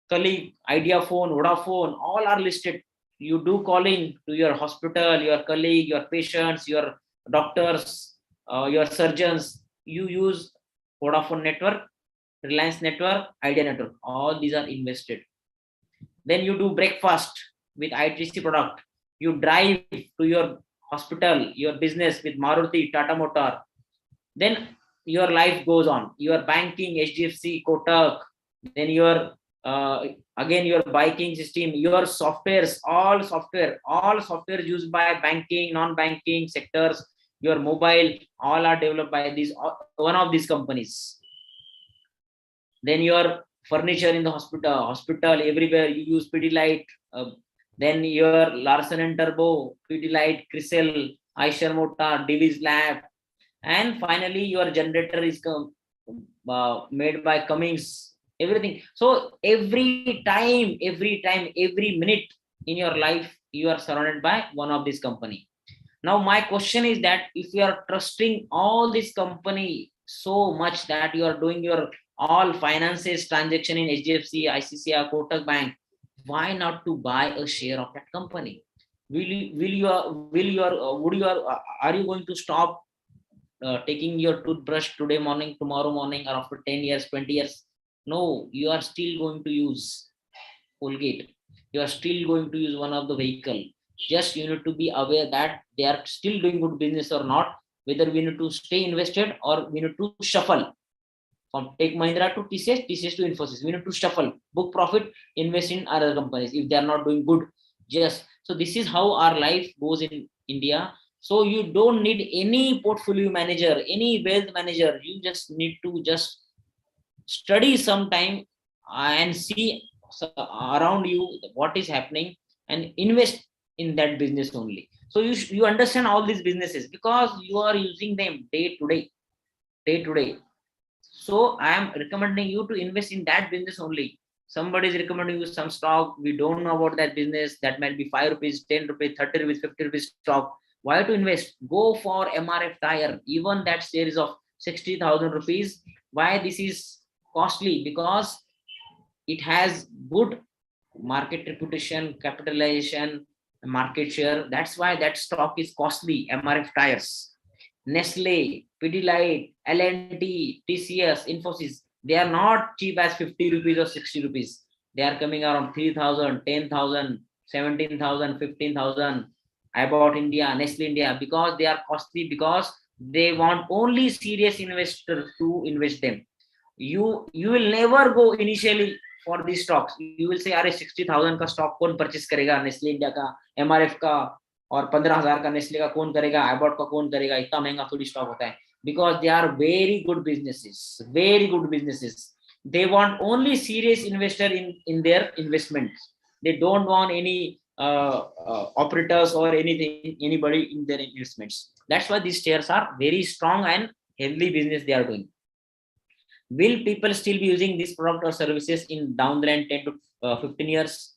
colleague, Idea phone, Vodafone, all are listed. You do calling to your hospital, your colleague, your patients, your doctors, your surgeons. You use Vodafone network, Reliance network, Idea network. All these are invested. Then you do breakfast with ITC product. You drive to your hospital, your business with Maruti, Tata Motor. Then your life goes on. Your banking, HDFC, Kotak. Then your again your banking system, your softwares, all software used by banking, non-banking sectors, your mobile, all are developed by these one of these companies. Then your furniture in the hospital everywhere you use Pidilite. Then your Larsen and Turbo, Pidilite, Crisel, Eicher Motor, Divis Lab, and finally your generator is made by Cummins. Everything. So every time, every minute in your life, you are surrounded by one of this company. Now my question is that if you are trusting all this company so much that you are doing your all finances transaction in HDFC, ICICI, Kotak Bank, why not to buy a share of that company? Are you going to stop taking your toothbrush today morning, tomorrow morning, or after 10 years, 20 years? No, you are still going to use Colgate. You are still going to use one of the vehicle. Just you need to be aware that they are still doing good business or not, whether we need to stay invested or we need to shuffle. From take Mahindra to TCS to Infosys. We need to shuffle, book profit, invest in other companies if they are not doing good. Just so this is how our life goes in India. So you don't need any portfolio manager, any wealth manager. You just need to just study some time and see around you what is happening and invest in that business only. So you understand all these businesses because you are using them day to day. So I am recommending you to invest in that business only. Somebody is recommending you some stock. We don't know about that business. That might be 5 rupees, 10 rupees, 30 rupees, 50 rupees stock. Why to invest? Go for MRF tire. Even that share is of 60,000 rupees. Why this is costly? Because it has good market reputation, capitalization, market share. That's why that stock is costly. MRF tires, Nestle, Pidilite, L&T, TCS, Infosys, they are not cheap as 50 rupees or 60 rupees. They are coming around 3,000, 10,000, 17,000, 15,000. I bought India, Nestle India, because they are costly, because they want only serious investors to invest them. You will never go initially for these stocks. You will say, अरे 60,000 का stock कौन purchase करेगा, Nestle India का, MRF का, और 15,000 का Nestle का कौन करेगा, आईबॉट का कौन करेगा, इतना महंगा थोड़ी स्टॉक होता है. Because they are very good businesses, very good businesses. They want only serious investor in their investments. They don't want any operators or anything, anybody in their investments. That's why these shares are very strong and healthy business they are doing. Will people still be using this product or services in down the line 10 to 15 years?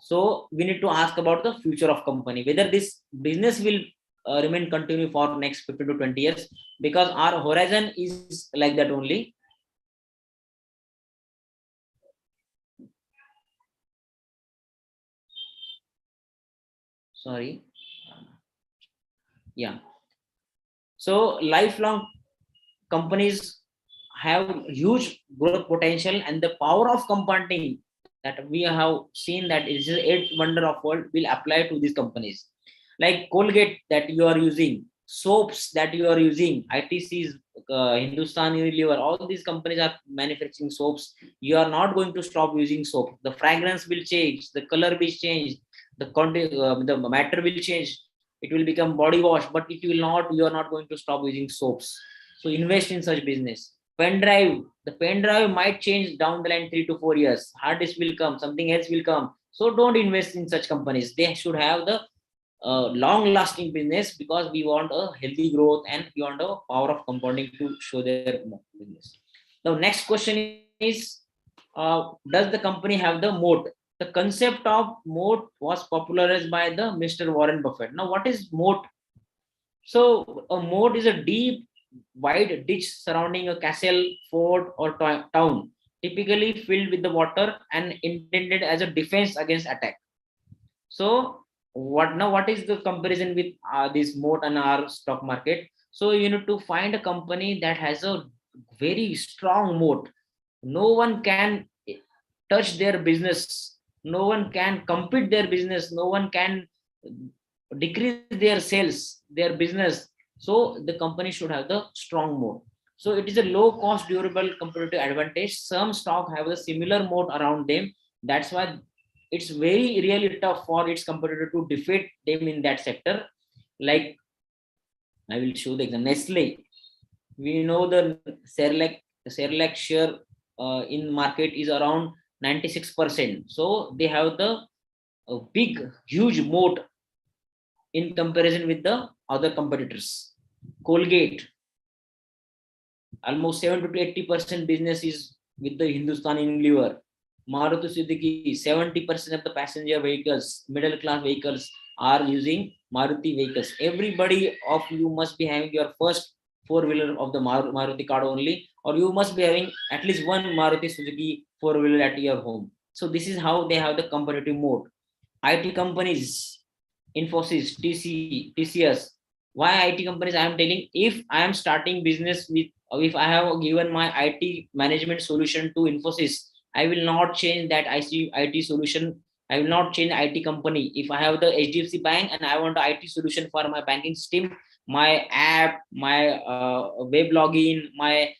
So we need to ask about the future of company, whether this business will remain continue for next 15 to 20 years, because our horizon is like that only. Sorry. Yeah. So lifelong companies have huge growth potential, and the power of compounding that we have seen, that it is the eighth wonder of world, will apply to these companies. Like Colgate that you are using, soaps that you are using, ITCs, Hindustan Unilever, all these companies are manufacturing soaps. You are not going to stop using soap. The fragrance will change, the color will change, the matter will change. It will become body wash, but it will not. You are not going to stop using soaps. So invest in such business. Pen drive, the pen drive might change down the line 3 to 4 years. Hard disk will come, something else will come. So don't invest in such companies. They should have the long lasting business, because we want a healthy growth and we want a power of compounding to show their business. The next question is, does the company have the moat? The concept of moat was popularized by the Mr. Warren Buffett. Now, what is moat? So a moat is a deep, wide ditch surrounding a castle, fort, or town, typically filled with the water and intended as a defense against attack. So what is the comparison with this moat and our stock market? So you need to find a company that has a very strong moat. No one can touch their business. No one can compete their business. No one can decrease their sales, their business. So the company should have the strong moat. So it is a low cost, durable competitive advantage. Some stock have a similar moat around them. That's why it's very really tough for its competitor to defeat them in that sector. Like I will show the example. Nestle. We know the Cerelac share in market is around 96%. So they have the big, huge moat in comparison with the other competitors. Colgate, almost 70 to 80% business is with the Hindustan Unilever. Maruti Suzuki, 70% of the passenger vehicles, middle class vehicles are using Maruti vehicles. Everybody of you must be having your first four-wheeler of the Maruti card only, or you must be having at least one Maruti Suzuki four-wheeler at your home. So this is how they have the competitive mode. IT companies, Infosys, TCS. Why IT companies? I am telling, if I am starting business with, if I have given my IT management solution to Infosys, I will not change that IT solution. I will not change IT company. If I have the HDFC Bank and I want the IT solution for my banking system, my app, my web login, my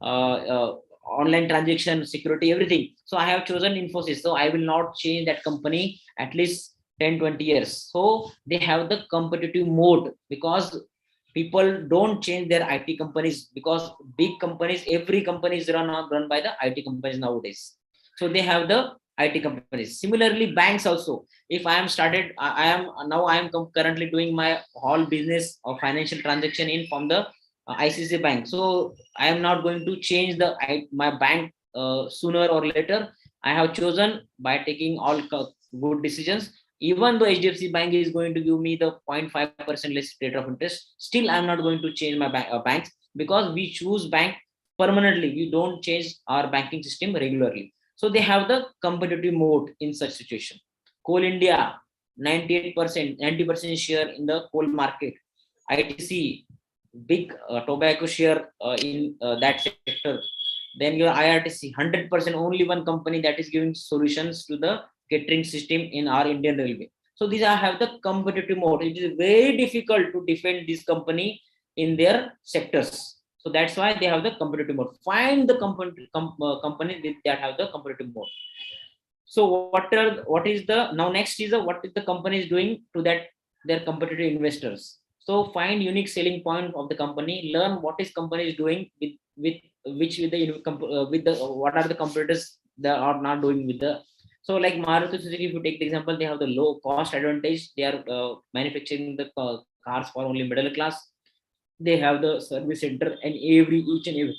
online transaction, security, everything. So I have chosen Infosys. So I will not change that company at least 10-20 years. So they have the competitive mode, because people don't change their IT companies, because big companies, every company is run by the IT companies nowadays. So they have the IT companies. Similarly, banks also. If I am started, I am currently doing my whole business of financial transaction in from the ICICI Bank. So I am not going to change my bank sooner or later. I have chosen by taking all good decisions. Even though HDFC Bank is going to give me the 0.5% less rate of interest, still I'm not going to change my banks, because we choose bank permanently. We don't change our banking system regularly. So they have the competitive mode in such situation. Coal India, 98%, 90% share in the coal market. ITC, big tobacco share in that sector. Then your IRTC, 100%, only one company that is giving solutions to the catering system in our Indian Railway. So these are have the competitive mode. It is very difficult to defend this company in their sectors. So that's why they have the competitive mode. Find the company that have the competitive mode. So what is the now next is what is the company is doing to that their competitive investors. So find unique selling point of the company. Learn what is company is doing with which with the what are the competitors that are not doing with the. So like Maruti Suzuki, if you take the example, they have the low cost advantage. They are manufacturing the cars for only middle class. They have the service center and each and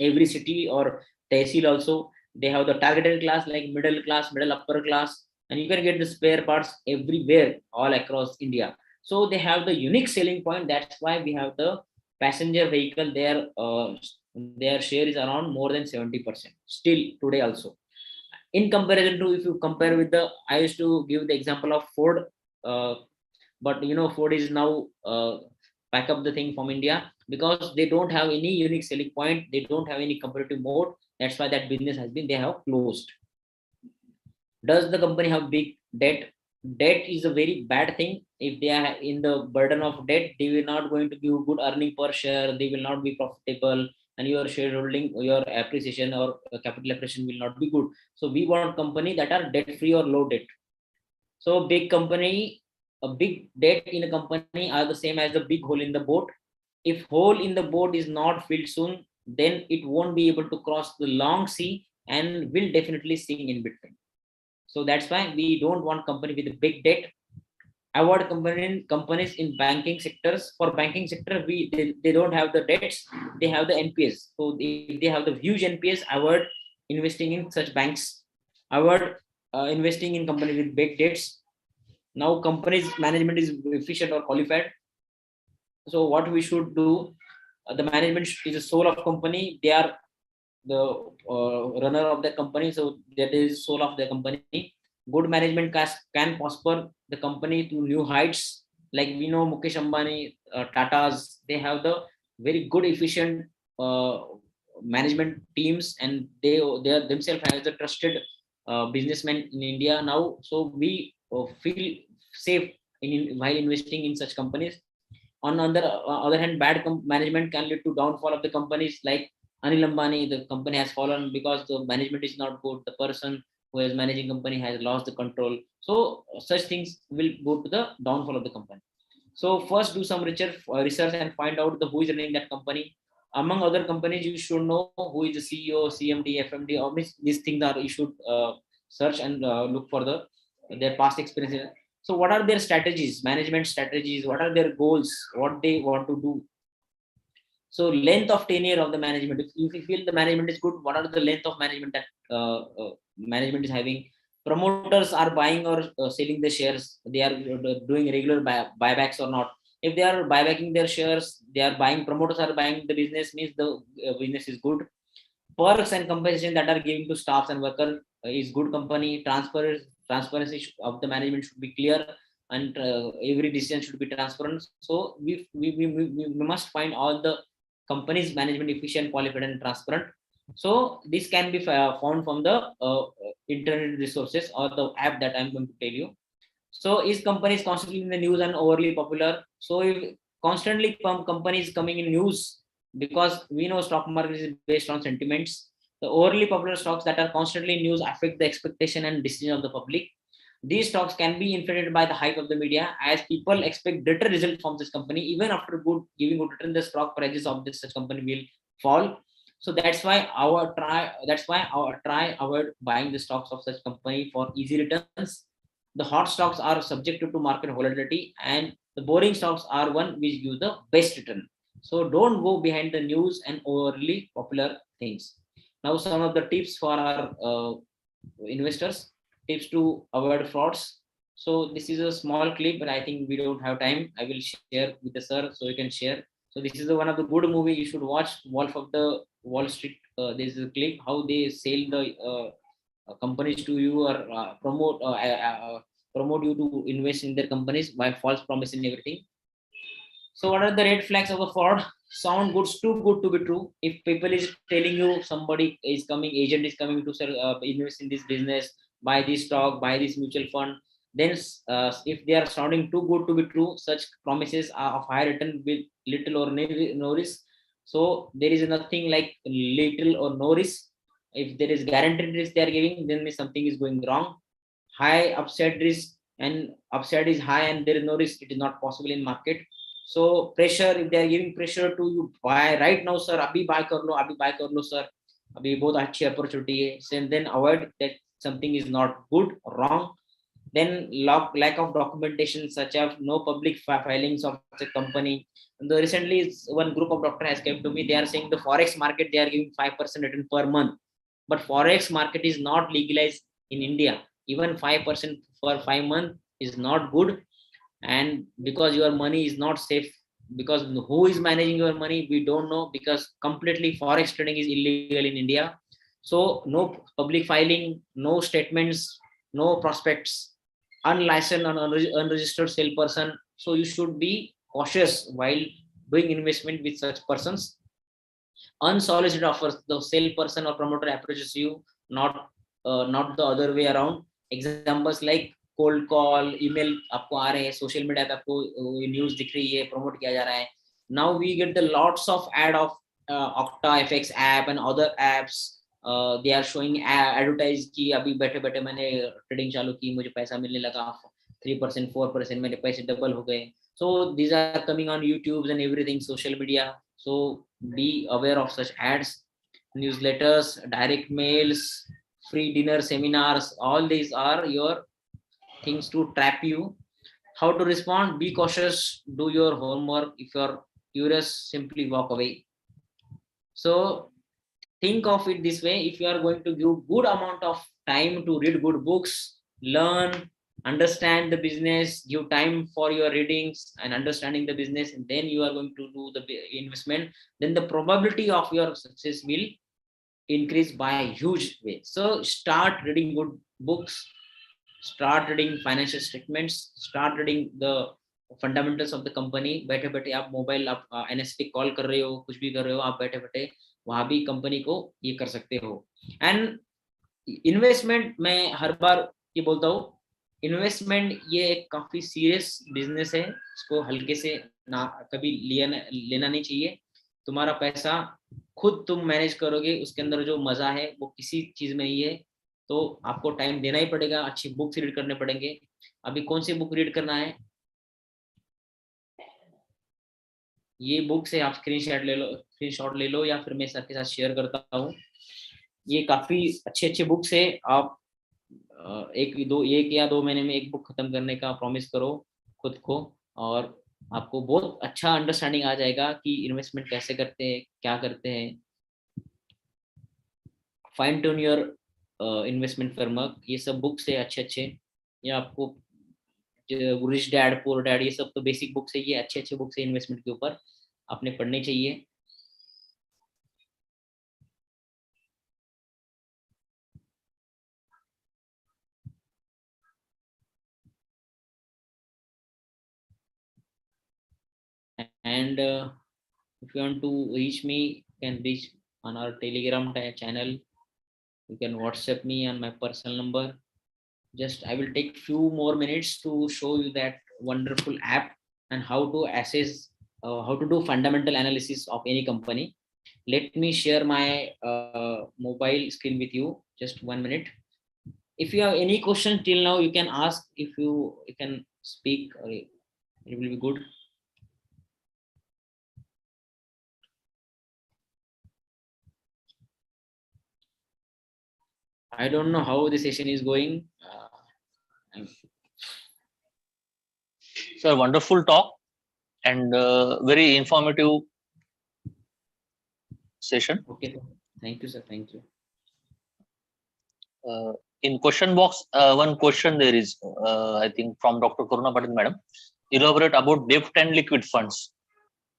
every city or tehsil also. They have the targeted class like middle class, middle upper class, and you can get the spare parts everywhere all across India. So they have the unique selling point. That's why we have the passenger vehicle. Their share is around more than 70% still today also. In comparison to, if you compare with the, I used to give the example of Ford, uh, but Ford is now pack up the thing from India because they don't have any unique selling point. They don't have any competitive mode. That's why that business has been they have closed. Does the company have big debt? Debt is a very bad thing. If they are in the burden of debt, they will not going to give good earning per share. They will not be profitable, and your shareholding, your appreciation or capital appreciation will not be good. So we want company that are debt free or low debt. So big company, a big debt in a company are the same as the big hole in the boat. If hole in the boat is not filled soon, then it won't be able to cross the long sea and will definitely sink in between. So that's why we don't want company with a big debt. Avoid companies in banking sectors. For banking sector, they don't have the debts, they have the NPS. So if they have the huge NPS, avoid investing in such banks. Avoid investing in company with big debts. Now company's management is efficient or qualified. So what we should do, the management is the soul of company. They are the runner of the company, so that is soul of the company. Good management can prosper the company to new heights. Like we know Mukesh Ambani, Tata's, they have the very good efficient management teams, and they are themselves as the trusted businessmen in India now. So we feel safe while investing in such companies. On the other hand, bad management can lead to downfall of the companies. Like Anil Ambani, the company has fallen because the management is not good. The person who is managing company has lost the control. So such things will go to the downfall of the company. So first do some research and find out who is running that company. Among other companies, you should know who is the CEO, CMD, FMD. All these things are you should search and look for their past experiences. So what are their strategies, management strategies? What are their goals? What they want to do? So length of tenure of the management. If you feel the management is good, what are the length of management that management is having? Promoters are buying or selling the shares. They are doing regular buybacks or not. If they are buybacking their shares, they are buying. Promoters are buying the business, means the business is good. Perks and compensation that are given to staffs and workers is good company. Transparency of the management should be clear, and every decision should be transparent. So we must find all the company's management efficient, qualified, and transparent. So this can be found from the internet resources or the app that I'm going to tell you. So is companies constantly in the news and overly popular? So if constantly companies coming in news, because we know stock market is based on sentiments, the overly popular stocks that are constantly in news affect the expectation and decision of the public. These stocks can be inflated by the hype of the media, as people expect better results from this company. Even after giving good return, the stock prices of this such company will fall. So that's why our try avoid buying the stocks of such company for easy returns. The hot stocks are subjected to market volatility, and the boring stocks are one which give the best return. So don't go behind the news and overly popular things. Now some of the tips for our investors, tips to avoid frauds. So this is a small clip, but I think we don't have time. I will share with the sir so you can share. So this is one of the good movie you should watch, Wolf of the Wall Street. This is a clip how they sell the companies to you or promote promote you to invest in their companies by false promising everything. So what are the red flags of the fraud? Sound good, too good to be true. If people is telling you somebody is coming, agent is coming to sell, invest in this business, buy this stock, buy this mutual fund, then if they are sounding too good to be true, such promises are of high return with little or no risk. So there is nothing like little or no risk. If there is guaranteed risk they are giving, then something is going wrong. High upside risk, and upside is high and there is no risk, it is not possible in market. So pressure, if they are giving pressure to you, buy right now sir, abhi buy kar lo sir, abhi bahut achhi opportunity hai, so then avoid that. Something is not good, wrong. Then lack of documentation, such as no public filings of the company. And recently one group of doctor has come to me, they are saying the forex market they are giving 5% return per month, but forex market is not legalized in India. Even 5% for 5 months is not good. And because your money is not safe, because who is managing your money we don't know, because completely forex trading is illegal in India. So no public filing, no statements, no prospects, unlicensed and unregistered salesperson. So you should be cautious while doing investment with such persons. Unsolicited offers, the salesperson or promoter approaches you, not the other way around. Examples like cold call, email आपको आ रहे हैं, social media पे आपको news दिख रही है, promote किया जा रहा है. Now we get the lots of ad of Octa FX app and other apps. They are showing advertise कि अभी बैठे बैठे मैंने trading चालू की, मुझे पैसा मिलने लगा 3% 4%, मेरे पैसे double हो गए. So these are coming on YouTube and everything, social media. So be aware of such ads. Newsletters, direct mails, free dinner, seminars, all these are your things to trap you. How to respond? Be cautious, do your homework. If you're curious, simply walk away. So think of it this way: if you are going to give good amount of time to read good books, learn, understand the business, give time for your readings and understanding the business, and then you are going to do the investment, then the probability of your success will increase by a huge way. So start reading good books, start reading financial statements, start reading the fundamentals of the company. बैठे बैठे आप mobile, आप NST call कर रहे हो, कुछ भी कर रहे हो, आप बैठे बैठे वहां भी कंपनी को ये कर सकते हो. एंड इन्वेस्टमेंट मैं हर बार ये बोलता हूँ, इन्वेस्टमेंट ये एक काफी सीरियस बिजनेस है, इसको हल्के से ना कभी लेना नहीं चाहिए. तुम्हारा पैसा खुद तुम मैनेज करोगे, उसके अंदर जो मजा है वो किसी चीज में नहीं है. तो आपको टाइम देना ही पड़ेगा, अच्छी बुक्स रीड करने पड़ेंगे. अभी कौन सी बुक रीड करना है? ये बुक से आप स्क्रीनशॉट ले लो या फिर मैं सर के साथ शेयर करता हूँ. ये काफी अच्छे बुक्स है. आप एक या दो महीने में एक बुक खत्म करने का प्रॉमिस करो खुद को, और आपको बहुत अच्छा अंडरस्टैंडिंग आ जाएगा कि इन्वेस्टमेंट कैसे करते हैं, क्या करते हैं. Fine tune your investment framework, ये सब बुक्स है अच्छे. ये आपको रिच डैड पुअर डैड, ये सब तो बेसिक बुक्स है, ये अच्छे बुक्स है इन्वेस्टमेंट के ऊपर, आपने पढ़ने चाहिए. And if you want to reach me, you can reach on our Telegram channel. You can WhatsApp me on my personal number. Just I will take few more minutes to show you that wonderful app and how to assess, how to do fundamental analysis of any company. Let me share my mobile screen with you. Just 1 minute. If you have any question till now, you can ask. If you can speak, it will be good. I don't know how the session is going. So wonderful talk and very informative session. Okay, thank you, sir. Thank you. In question box, one question there is, I think from Dr. Karuna Patil madam. Elaborate about debt and liquid funds.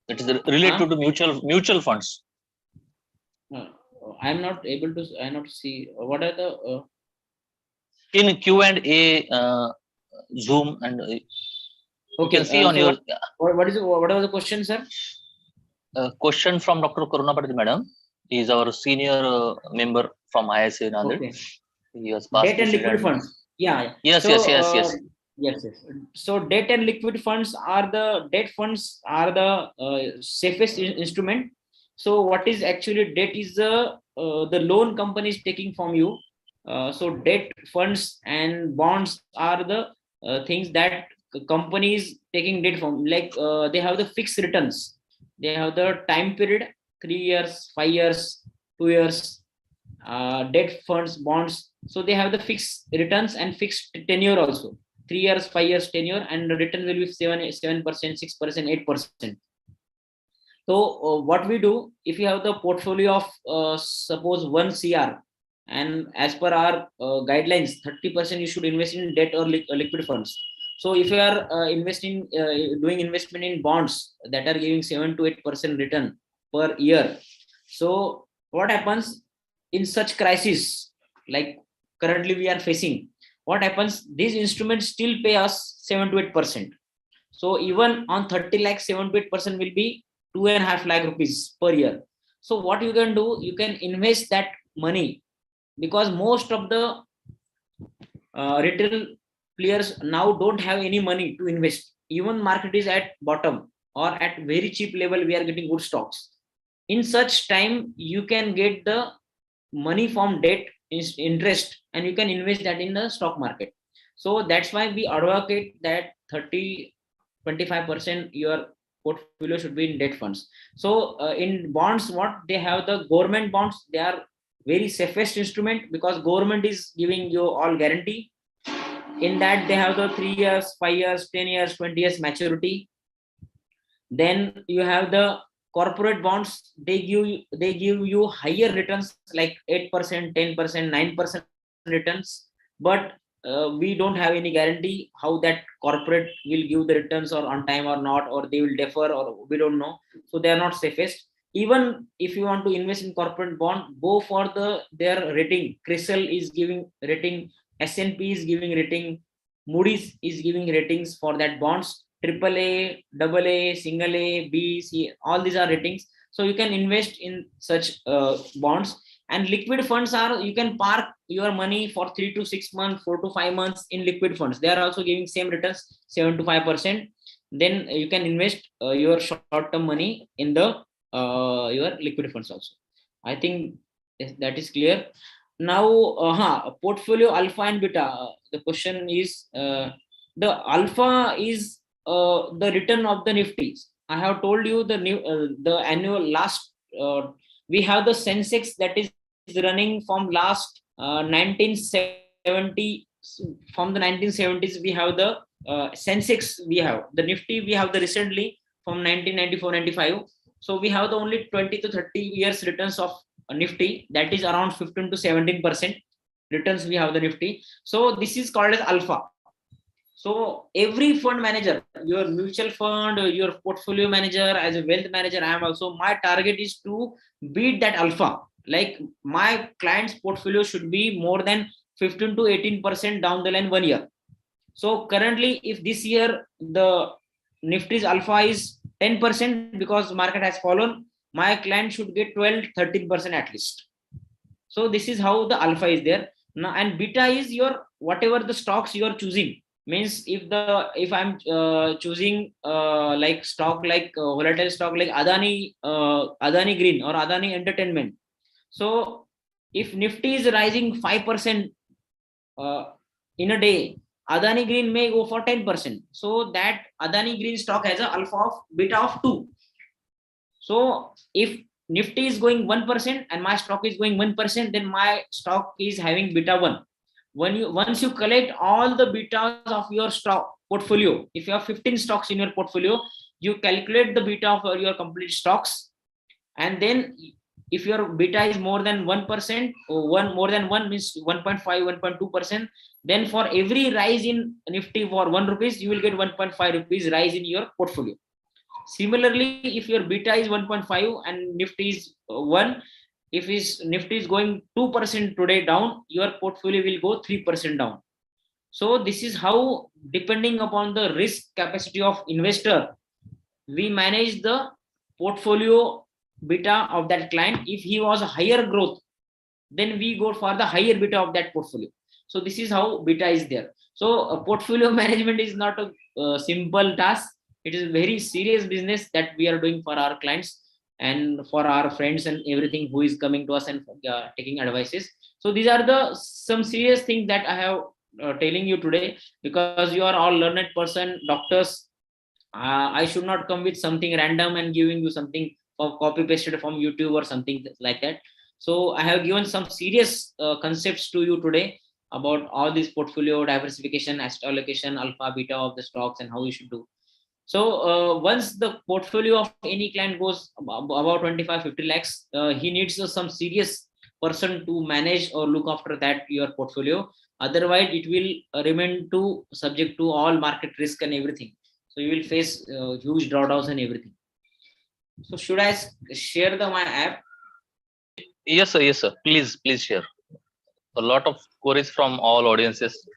It is related to mutual funds. I'm not able to. I not see what are the in Q&A Zoom, and you Okay. can see on your What was the question, sir? question from Dr. Karuna Patil Madam. He is our senior member from ISA Nanded. Okay. He has passed Debt and this liquid and funds. Yeah. yes, So, yes, yes, yes. yes, yes. So debt and liquid funds are the safest instrument. So what is actually debt is the loan company is taking from you. So debt funds and bonds are the things that companies taking debt from. Like they have the fixed returns. They have the time period, 3 years, 5 years, 2 years. Debt funds, bonds. So they have the fixed returns and fixed tenure also. 3 years, 5 years tenure, and the return will be 7%, 6%, 8%. So what we do, if you have the portfolio of suppose 1 CR, and as per our guidelines, 30% you should invest in debt or liquid funds. So if you are doing investment in bonds that are giving 7 to 8% return per year, so what happens in such crisis like currently we are facing? What happens? These instruments still pay us 7 to 8%. So even on 30 lakh, 7 to 8% will be 2.5 lakh rupees per year. So what you can do, you can invest that money, because most of the retail players now don't have any money to invest. Even market is at bottom or at very cheap level, we are getting good stocks. In such time, you can get the money from debt interest, and you can invest that in the stock market. So that's why we advocate that 30-25% your portfolio should be in debt funds. So in bonds, what they have, the government bonds, they are very safest instrument, because government is giving you all guarantee. In that they have the 3 years, 5 years, 10 years, 20 years maturity. Then you have the corporate bonds, they give you higher returns like 8%, 10%, 9% returns. But we don't have any guarantee how that corporate will give the returns, or on time or not, or they will defer, or we don't know. So they are not safest. Even if you want to invest in corporate bond, go for their rating. CRISIL is giving rating, S&P is giving rating, Moody's is giving ratings for that bonds. Triple A, double A, single A, B, C, all these are ratings. So you can invest in such bonds. And liquid funds are, you can park your money for 3 to 6 months, 4 to 5 months in liquid funds. They are also giving same returns, 7 to 5%. Then you can invest your short-term money in the your liquid funds also. I think that is clear. Now, portfolio alpha and beta. The question is, the alpha is the return of the Nifties. I have told you the annual last. We have the Sensex that is running from last 1970. From the 1970s, we have the Sensex. We have the Nifty. We have the recently from 1994-95. So we have the only 20 to 30 years returns of Nifty, that is around 15 to 17% returns we have the Nifty. So this is called as alpha. So every fund manager, your mutual fund, your portfolio manager, as a wealth manager, I am also, my target is to beat that alpha. Like my client's portfolio should be more than 15 to 18% down the line 1 year. So currently, if this year the Nifty's alpha is 10% because market has fallen, my client should get 12-13% at least. So this is how the alpha is there. Now, and beta is your whatever the stocks you are choosing. Means if I'm choosing like stock like volatile stock like Adani Green or Adani Entertainment. So if Nifty is rising 5% in a day, Adani Green may go for 10%. So that Adani Green stock has an alpha of beta of 2. So if Nifty is going 1% and my stock is going 1%, then my stock is having beta 1. Once you collect all the betas of your stock portfolio, if you have 15 stocks in your portfolio, you calculate the beta of your complete stocks, and then if your beta is more than 1%, or more than 1 means 1.5, 1.2%, then for every rise in Nifty for 1 rupees, you will get 1.5 rupees rise in your portfolio. Similarly, if your beta is 1.5 and Nifty is 1, if Nifty is going 2% today down, your portfolio will go 3% down. So this is how, depending upon the risk capacity of investor, we manage the portfolio beta of that client. If he was a higher growth, then we go for the higher beta of that portfolio. So this is how beta is there. So portfolio management is not a simple task. It is a very serious business that we are doing for our clients and for our friends and everything who is coming to us and taking advices. So these are the some serious things that I have telling you today, because you are all learned person, doctors. I should not come with something random and giving you something of copy pasted from YouTube or something like that. So I have given some serious concepts to you today about all this portfolio diversification, asset allocation, alpha, beta of the stocks, and how you should do. So once the portfolio of any client goes about 25, 50 lakhs, he needs some serious person to manage or look after that your portfolio. Otherwise, it will remain to subject to all market risk and everything. So you will face huge drawdowns and everything. So should I share my app? Yes, sir. Yes, sir. Please share. A lot of queries from all audiences.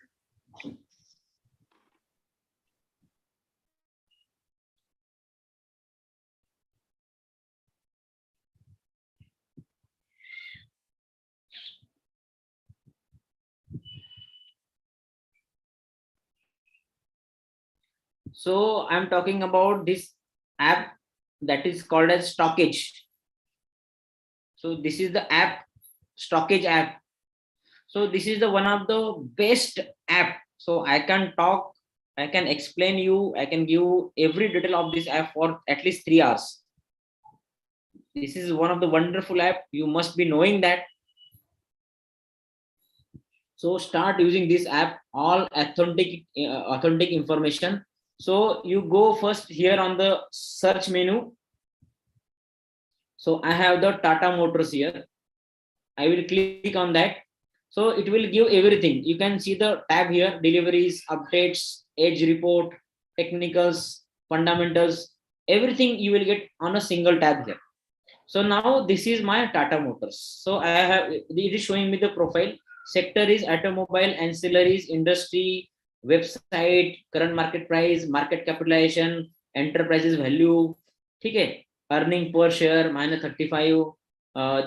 So I'm talking about this app that is called as Stockage. So this is the app, Stockage app. So this is the one of the best app. So I can talk, I can explain you, I can give every detail of this app for at least 3 hours. This is one of the wonderful app. You must be knowing that. So start using this app, all authentic information. So you go first here on the search menu. So I have the Tata Motors here. I will click on that. So it will give everything. You can see the tab here: deliveries, updates, edge report, technicals, fundamentals, everything you will get on a single tab here. So now this is my Tata Motors. So I have, it is showing me the profile. Sector is automobile, ancillaries, industry, website, current market price, market capitalization, enterprises value. Okay, earning per share minus 35.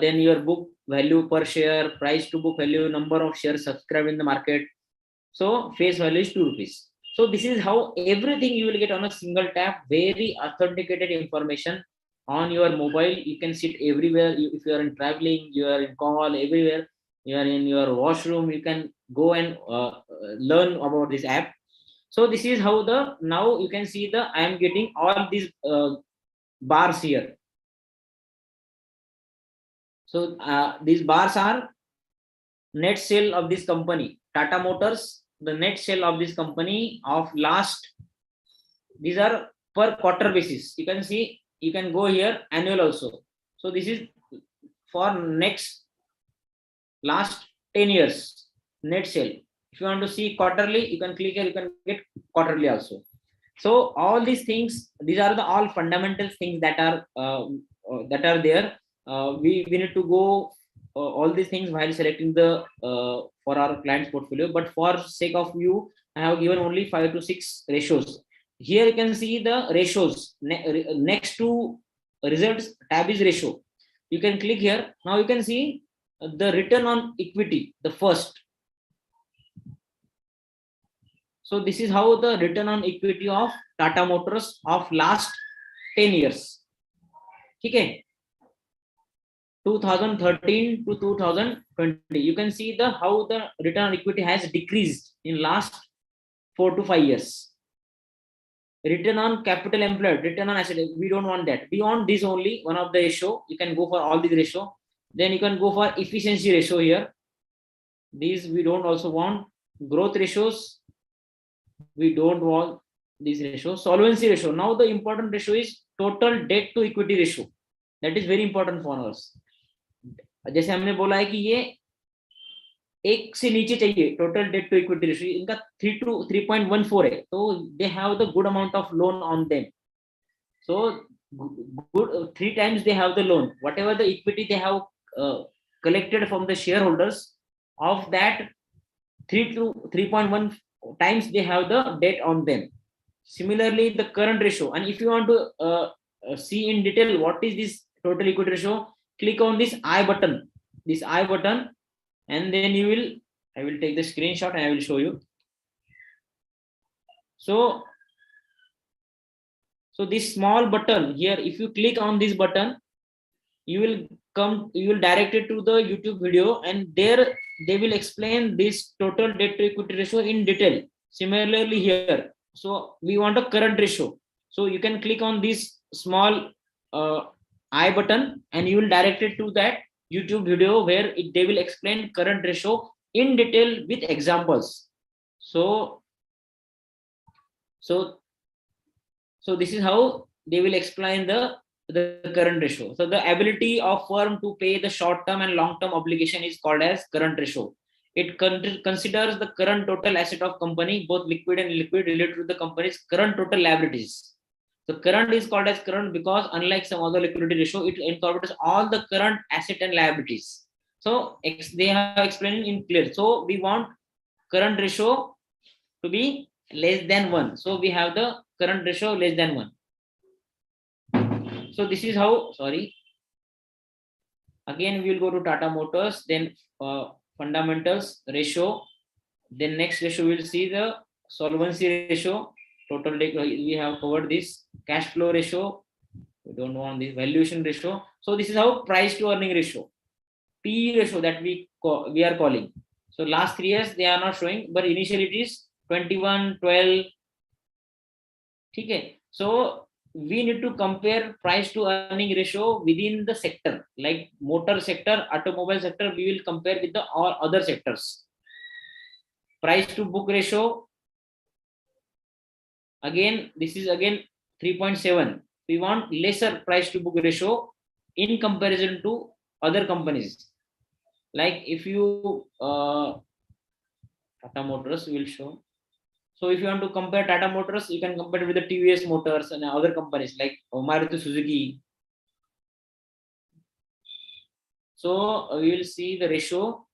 Then your book value per share, price to book value, number of shares subscribed in the market. So face value is 2 rupees. So this is how everything you will get on a single tap. Very authenticated information on your mobile. You can sit everywhere. If you are in traveling, you are in call, everywhere, you are in your washroom, you can go and learn about this app. So this is how the, now you can see the, I am getting all these bars here. So these bars are net sale of this company, Tata Motors. The net sale of this company of last, these are per quarter basis. You can see, you can go here annual also. So this is for next last 10 years net sale. If you want to see quarterly, you can click here, you can get quarterly also. So all these things, these are the all fundamental things that are there. We need to go all these things while selecting the for our client's portfolio. But for sake of you, I have given only 5 to 6 ratios. Here you can see the ratios. Next to results tab is ratio. You can click here. Now you can see the return on equity, the first. So this is how the return on equity of Tata Motors of last 10 years. Okay. 2013 to 2020. You can see the how the return on equity has decreased in last 4 to 5 years. Return on capital employed, return on asset, we don't want that. We want this only, one of the ratio. You can go for all these ratio. Then you can go for efficiency ratio here. These we don't also want. Growth ratios, we don't want these ratios. Solvency ratio. Now the important ratio is total debt to equity ratio. That is very important for us. जैसे हमने बोला है कि ये एक से नीचे चाहिए total debt to equity ratio, इनका 3 to 3.14 है, तो they have the good amount of loan on them. So good 3 times they have the loan, whatever the equity they have collected from the shareholders, of that 3 to 3.1 times they have the debt on them. Similarly, the current ratio. And if you want to see in detail what is this total equity ratio, click on this I button. This I button, and then you will. I will take the screenshot and I will show you. So this small button here, if you click on this button, you will direct it to the YouTube video, and there they will explain this total debt to equity ratio in detail. Similarly here, so we want a current ratio, so you can click on this small I button and you will direct it to that YouTube video where they will explain current ratio in detail with examples. So this is how they will explain the current ratio. So the ability of firm to pay the short term and long term obligation is called as current ratio. It considers the current total asset of company, both liquid and illiquid, related to the company's current total liabilities. The current is called as current because unlike some other liquidity ratio, it incorporates all the current asset and liabilities. So they have explained in clear. So we want current ratio to be less than 1. So we have the current ratio less than 1. So this is how, sorry. Again, we will go to Tata Motors, then fundamentals ratio. Then next ratio, we will see the solvency ratio. Total debt, we have covered this. Cash flow ratio. We don't want this valuation ratio. So this is how price to earning ratio, PE ratio that we are calling. So last 3 years they are not showing, but initially it is 21, 12. Okay. So we need to compare price to earning ratio within the sector, like motor sector, automobile sector. We will compare with the all other sectors. Price to book ratio. Again, this is again 3.7. We want lesser price to book ratio in comparison to other companies. Like if you Tata Motors will show. So if you want to compare Tata Motors, you can compare it with the TVS Motors and other companies like Maruti Suzuki. So we will see the ratio.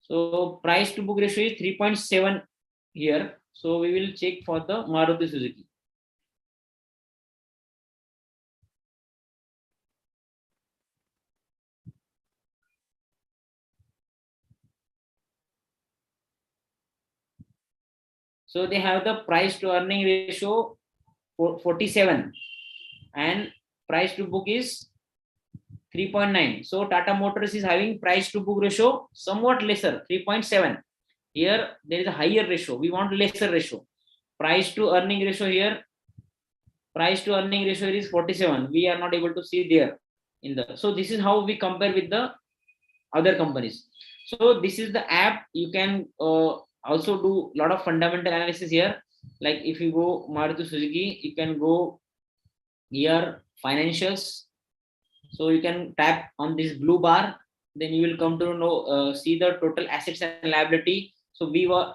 So price to book ratio is 3.7 here. So we will check for the Maruti Suzuki. So they have the price to earning ratio 47 and price to book is 3.9. So Tata Motors is having price to book ratio somewhat lesser, 3.7. Here there is a higher ratio. We want lesser ratio. Price to earning ratio here. Price to earning ratio is 47. We are not able to see there in the. So this is how we compare with the other companies. So this is the app. You can also do a lot of fundamental analysis here. Like if you go Maruti Suzuki, you can go here financials. So you can tap on this blue bar, then you will come to know see the total assets and liability. So we were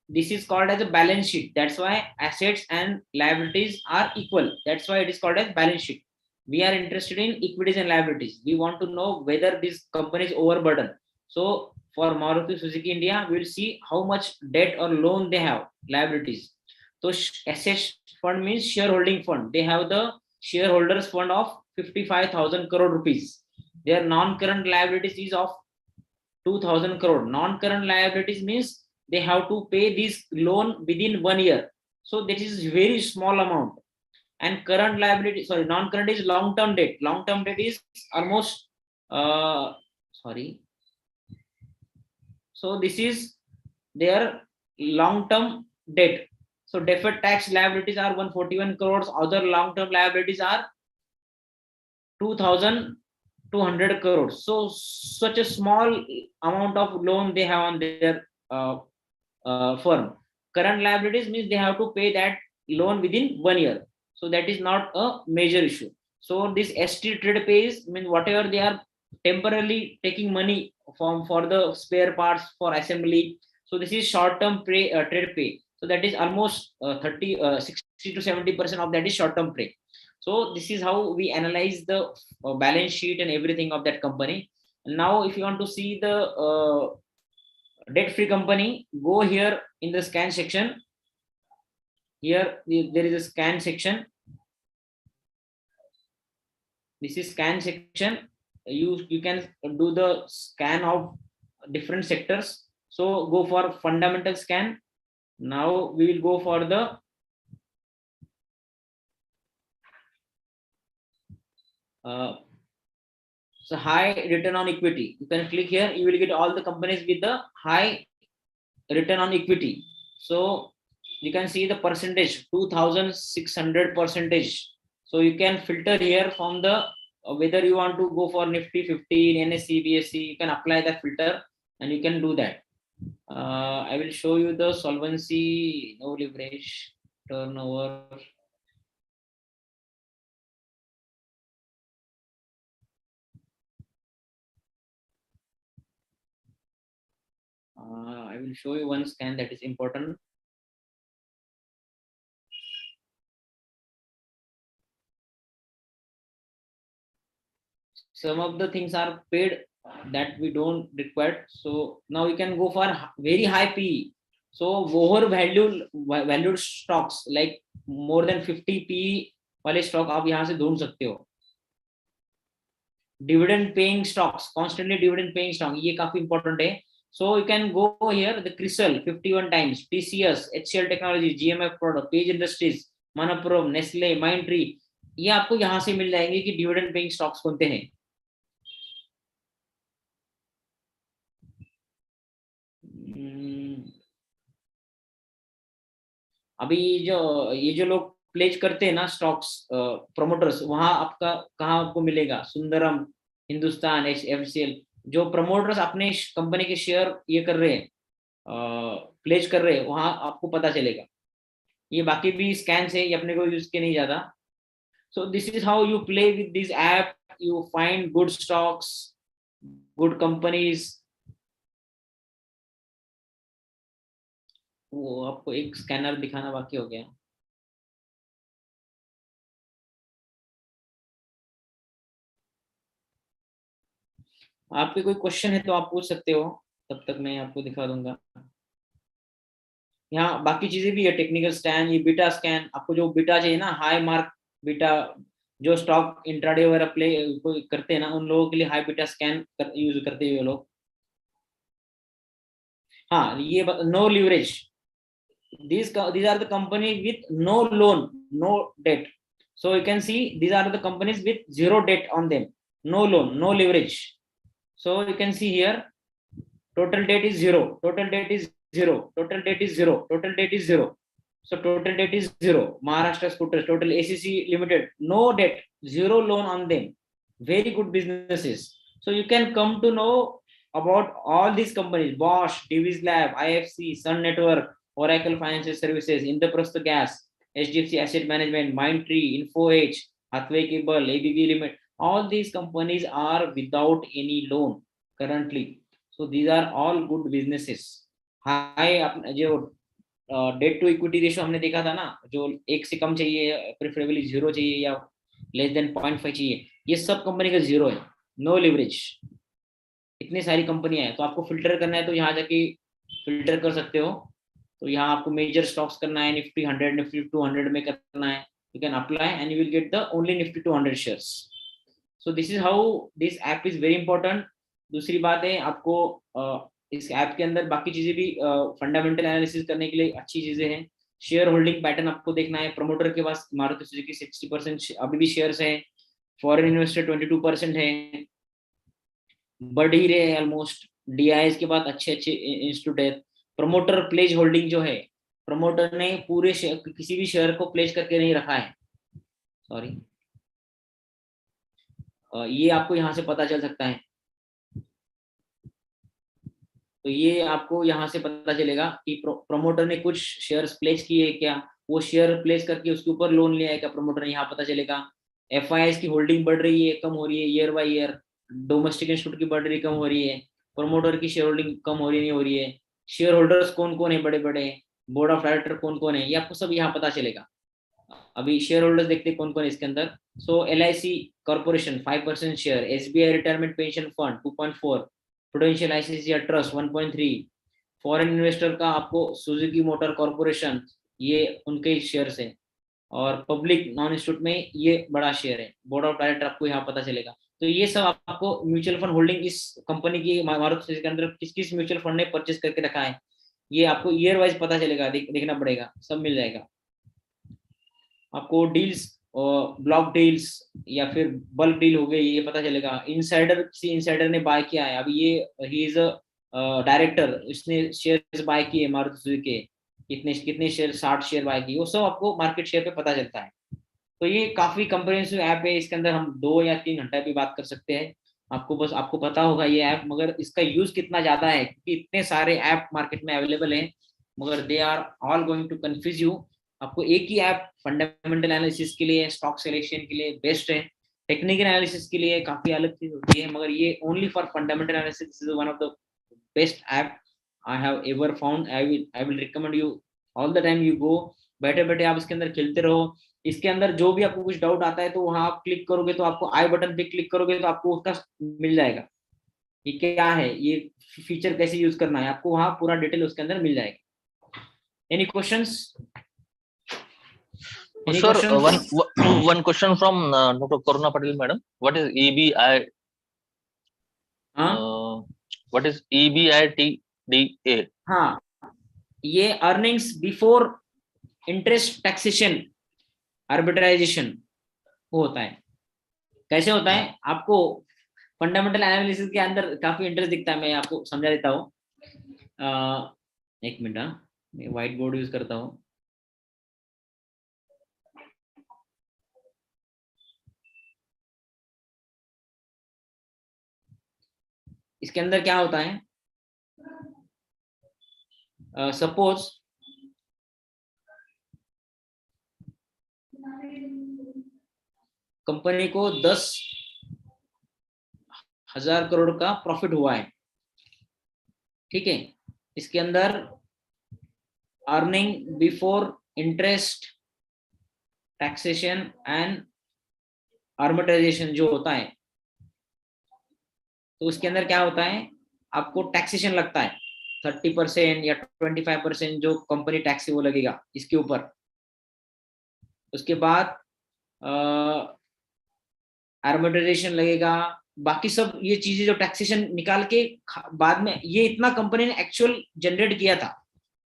this is called as a balance sheet. That's why assets and liabilities are equal. That's why it is called as balance sheet. We are interested in equities and liabilities. We want to know whether this company is overburdened. So for Maruti Suzuki India, we will see how much debt or loan they have, liabilities. So assets fund means shareholding fund. They have the shareholders fund of 55,000 crore rupees. Their non-current liabilities is of 2,000 crore. Non-current liabilities means they have to pay this loan within 1 year. So that is very small amount. And current liability, sorry, non-current is long-term debt. Long-term debt is almost, sorry. So this is their long-term debt. So deferred tax liabilities are 141 crores. Other long-term liabilities are 2,200 crores. So such a small amount of loan they have on their firm. Current liabilities means they have to pay that loan within 1 year. So that is not a major issue. So this ST trade pays means whatever they are temporarily taking money from for the spare parts for assembly. So this is short-term trade pay. So that is almost 60 to 70% of that is short-term trade. So this is how we analyze the balance sheet and everything of that company. Now, if you want to see the debt-free company, go here in the scan section. Here there is a scan section. This is scan section. You can do the scan of different sectors. So go for fundamental scan. Now we will go for the so high return on equity. You can click here. You will get all the companies with the high return on equity. So you can see the percentage 2600 percentage. So you can filter here from the whether you want to go for Nifty 15, NSE, BSE. You can apply that filter and you can do that. I will show you the solvency, no leverage, turnover. I will show you one scan that is important. Some of the things are paid that we don't require. So now you can go for very high PE. So valued stocks like more than 50 PE वाले stock आप यहाँ से ढूंढ सकते हो. Dividend paying stocks, constantly dividend paying stock, ये काफी important है. So you can go here, the CRISIL 51 times, TCS, HCL Technology, GMF Product, Page Industries, Manappuram, Nestle, Mindtree, ये आपको यहाँ से मिल जाएंगे कि dividend paying stocks कौन से हैं. अभी ये जो लोग प्लेज करते हैं ना स्टॉक्स प्रमोटर्स, वहां आपका कहाँ आपको मिलेगा? सुंदरम, हिंदुस्तान, एफसीएल, जो प्रमोटर्स अपने कंपनी के शेयर ये कर रहे हैं, प्लेज कर रहे हैं, वहां आपको पता चलेगा. ये बाकी भी स्कैन है, ये अपने को यूज के नहीं जाता. सो this is how you play with this app. You find good stocks, good companies. वो आपको एक स्कैनर दिखाना बाकी हो गया. आपके कोई क्वेश्चन है तो आप पूछ सकते हो, तब तक मैं आपको दिखा दूंगा. यहाँ बाकी चीजें भी है, टेक्निकल स्कैन, ये बीटा स्कैन. आपको जो बीटा चाहिए ना, हाई मार्क बीटा, जो स्टॉक इंट्राडे वगैरह प्ले करते हैं ना, उन लोगों के लिए हाई बीटा स्कैन यूज करते हैं लोग. हाँ, ये no leverage. these are the companies with no loan, no debt. So you can see these are the companies with zero debt on them, no loan, no leverage. So you can see here total debt is zero, total debt is zero, total debt is zero, total debt is zero. So total debt is zero. Maharashtra Scooters, total ACC Limited, no debt, zero loan on them, very good businesses. So you can come to know about all these companies: Bosch, Divis Lab, IFC, Sun Network, Oracle Financial Services, Indraprastha Gas, HDFC Asset Management, Mindtree, InfoH, Hathway Cable, ABB Limited. All these companies are without any loan currently. So these are all good businesses. High जो date to equity ratio हमने देखा था ना, जो 1 से कम चाहिए, preferably 0 चाहिए या लेस देन 0.5 चाहिए, ये सब कंपनी का 0 है, नो लिवरेज. इतनी सारी कंपनियां हैं. तो आपको फिल्टर करना है तो यहाँ जाके फिल्टर कर सकते हो. तो यहाँ आपको मेजर स्टॉक्स करना है, निफ्टी 100, निफ्टी 200 में करना है. You can apply and you will get the only Nifty 200 shares. So this is how this app is very important. दूसरी बात है, आपको इस ऐप के अंदर बाकी चीजें भी फंडामेंटल एनालिसिस करने के लिए अच्छी चीजें हैं. शेयर होल्डिंग पैटर्न आपको देखना है. प्रमोटर के पास मारुति सुजुकी 60% अभी भी शेयर्स हैं. फॉरेन इन्वेस्टर 22% है, बढ़ ही रहे हैं ऑलमोस्ट. डीआईएस के बाद अच्छे इंस्टीट्यूट है. प्रमोटर प्लेज होल्डिंग जो है, प्रमोटर ने पूरे शेयर, किसी भी शेयर को प्लेज करके नहीं रखा है, सॉरी. ये आपको यहाँ से पता चल सकता है. तो ये आपको यहाँ से पता चलेगा कि प्रमोटर ने कुछ शेयर्स प्लेज किए क्या, वो शेयर प्लेस करके उसके ऊपर लोन लिया है क्या प्रमोटर ने, यहाँ पता चलेगा. एफआईआईस की होल्डिंग बढ़ रही है, कम हो रही है year by year. Domestic institute की बढ़ रही, कम हो रही है. प्रमोटर की शेयर होल्डिंग कम हो रही, नहीं हो रही है. शेयर होल्डर्स कौन कौन है बड़े बड़े, बोर्ड ऑफ डायरेक्टर कौन कौन है, ये आपको सब यहाँ पता चलेगा. अभी शेयर होल्डर्स देखते हैं कौन कौन है इसके अंदर. सो LIC corporation 5% share, SBI retirement pension fund 2.4, prudential ICICI trust 1.3, foreign investor का आपको सुजुकी मोटर कॉर्पोरेशन, ये उनके शेयर है. और पब्लिक नॉन इंस्टीट्यूट में ये बड़ा शेयर है. बोर्ड ऑफ डायरेक्टर आपको यहाँ पता चलेगा. तो ये सब आपको म्यूचुअल फंड होल्डिंग इस कंपनी की मारुति सुजुकी के अंदर किस किस म्यूचुअल फंड ने परचेज करके रखा है, ये आपको ईयर वाइज पता चलेगा, देखना पड़ेगा, सब मिल जाएगा आपको. डील्स ब्लॉक डील्स या फिर बल्क डील हो गई, ये पता चलेगा. इनसाइडर, किसी इनसाइडर ने बाय किया है, अभी ये ही इज अ डायरेक्टर, इसने शेयर्स बाय किए मारुति सुजुकी के, कितने कितने शेयर, 60 शेयर बाय किए, वो सब आपको मार्केट शेयर पे पता चलता है. तो ये काफी कंप्रिहेंसिव ऐप है. इसके अंदर हम 2 या 3 घंटा भी बात कर सकते हैं. आपको पता होगा ये ऐप, मगर इसका यूज कितना ज्यादा है, क्योंकि इतने सारे ऐप मार्केट में अवेलेबल हैं, मगर they are all going to confuse you. आपको एक ही ऐप फंडामेंटल एनालिसिस के लिए, स्टॉक सिलेक्शन के लिए बेस्ट है. टेक्निकल एनालिसिस के लिए काफी अलग चीज होती है, मगर ये only for fundamental analysis is one of the best app I have ever found. I will recommend you all the time you go. बैठे बैठे आप इसके अंदर खेलते रहो. इसके अंदर जो भी आपको कुछ डाउट आता है तो वहां आप क्लिक करोगे, तो आपको आई बटन पे क्लिक करोगे तो आपको उसका मिल जाएगा, ये क्या है, ये फीचर कैसे यूज करना है, आपको वहां पूरा डिटेल उसके अंदर मिल जाएगा. Any questions? Sir, one question from Dr. Karuna Patel, madam. What is EBI? What is EBITDA? हाँ, ये अर्निंग्स बिफोर इंटरेस्ट टैक्सेशन आर्बिट्राइजेशन वो होता है. कैसे होता है, आपको फंडामेंटल एनालिसिस के अंदर काफी इंटरेस्ट दिखता है, मैं आपको समझा देता हूँ. एक मिनट, मैं व्हाइट बोर्ड यूज करता हूँ. इसके अंदर क्या होता है, सपोज कंपनी को 10,000 करोड़ का प्रॉफिट हुआ है, ठीक है. इसके अंदर earning before interest taxation and amortisation जो होता है, तो उसके अंदर क्या होता है, आपको टैक्सेशन लगता है 30% या 25% जो कंपनी टैक्स है वो लगेगा इसके ऊपर. उसके बाद आर्बिट्राइजेशन लगेगा, बाकी सब ये चीजें जो टैक्सेशन निकाल के बाद में, ये इतना कंपनी ने एक्चुअल जनरेट किया था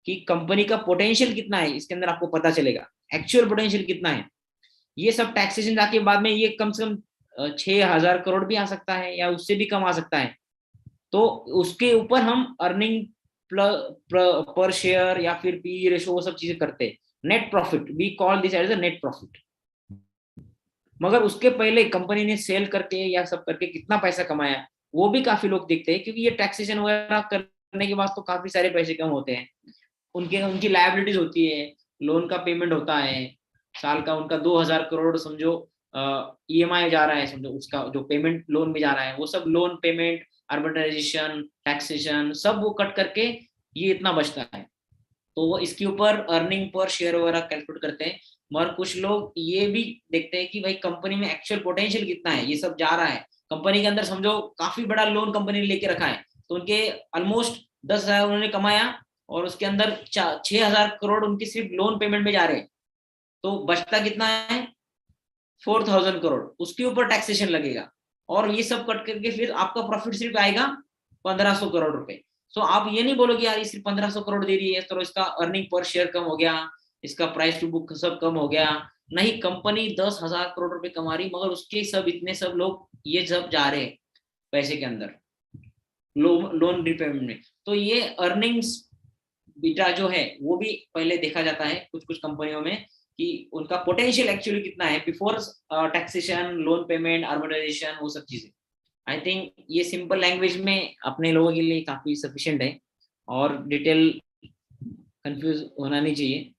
कि कंपनी का पोटेंशियल कितना है, इसके अंदर आपको पता चलेगा एक्चुअल पोटेंशियल कितना है. ये सब टैक्सेशन जाके बाद में ये कम से कम 6,000 करोड़ भी आ सकता है या उससे भी कम आ सकता है. तो उसके ऊपर हम अर्निंग पर शेयर या फिर पी रेशो वो सब चीजें करते हैं. Net profit, we call this as a net profit. मगर उसके पहले कंपनी ने सेल करके या सब करके कितना पैसा कमाया वो भी काफी लोग देखते हैं, क्योंकि ये टैक्सेशन वगैरह करने के बाद तो काफी सारे पैसे कम होते हैं. उनकी लायबिलिटीज होती है, लोन का पेमेंट होता है साल का, उनका 2,000 करोड़ समझो EMI जा रहा है, समझो उसका जो पेमेंट लोन में जा रहा है, वो सब लोन पेमेंट, आर्बिट्राइजेशन, टैक्सेशन सब वो कट करके ये इतना बचता है. तो वो इसके ऊपर अर्निंग पर शेयर वगैरह कैलकुलेट करते हैं. मगर कुछ लोग ये भी देखते हैं कि भाई कंपनी में एक्चुअल पोटेंशियल कितना है, ये सब जा रहा है कंपनी के अंदर, समझो काफी बड़ा लोन कंपनी ने लेके रखा है, तो उनके ऑलमोस्ट 10,000 उन्होंने कमाया और उसके अंदर 6,000 करोड़ उनकी सिर्फ लोन पेमेंट में जा रहे हैं, तो बचता कितना है 4,000 करोड़, उसके ऊपर टैक्सेशन लगेगा और ये सब कट करके फिर आपका प्रॉफिट सिर्फ आएगा 1,500 करोड़ रुपए. सो आप ये नहीं बोलोगे यार ये सिर्फ 1,500 करोड़ दे रही है तो इसका अर्निंग पर शेयर कम हो गया, इसका प्राइस टू बुक सब कम हो गया. नहीं, कंपनी 10,000 करोड़ रुपए कमा रही, मगर उसके सब इतने सब लोग ये सब जा रहे हैं पैसे के अंदर लोन रिपेमेंट में. तो ये अर्निंग्स बीटा जो है वो भी पहले देखा जाता है कुछ कुछ कंपनियों में कि उनका पोटेंशियल एक्चुअली कितना है बिफोर टैक्सेशन, लोन पेमेंट, आर्बिट्राइजेशन, वो सब चीजें. आई थिंक ये सिंपल लैंग्वेज में अपने लोगों के लिए काफी सफिशिएंट है और डिटेल कंफ्यूज होना नहीं चाहिए.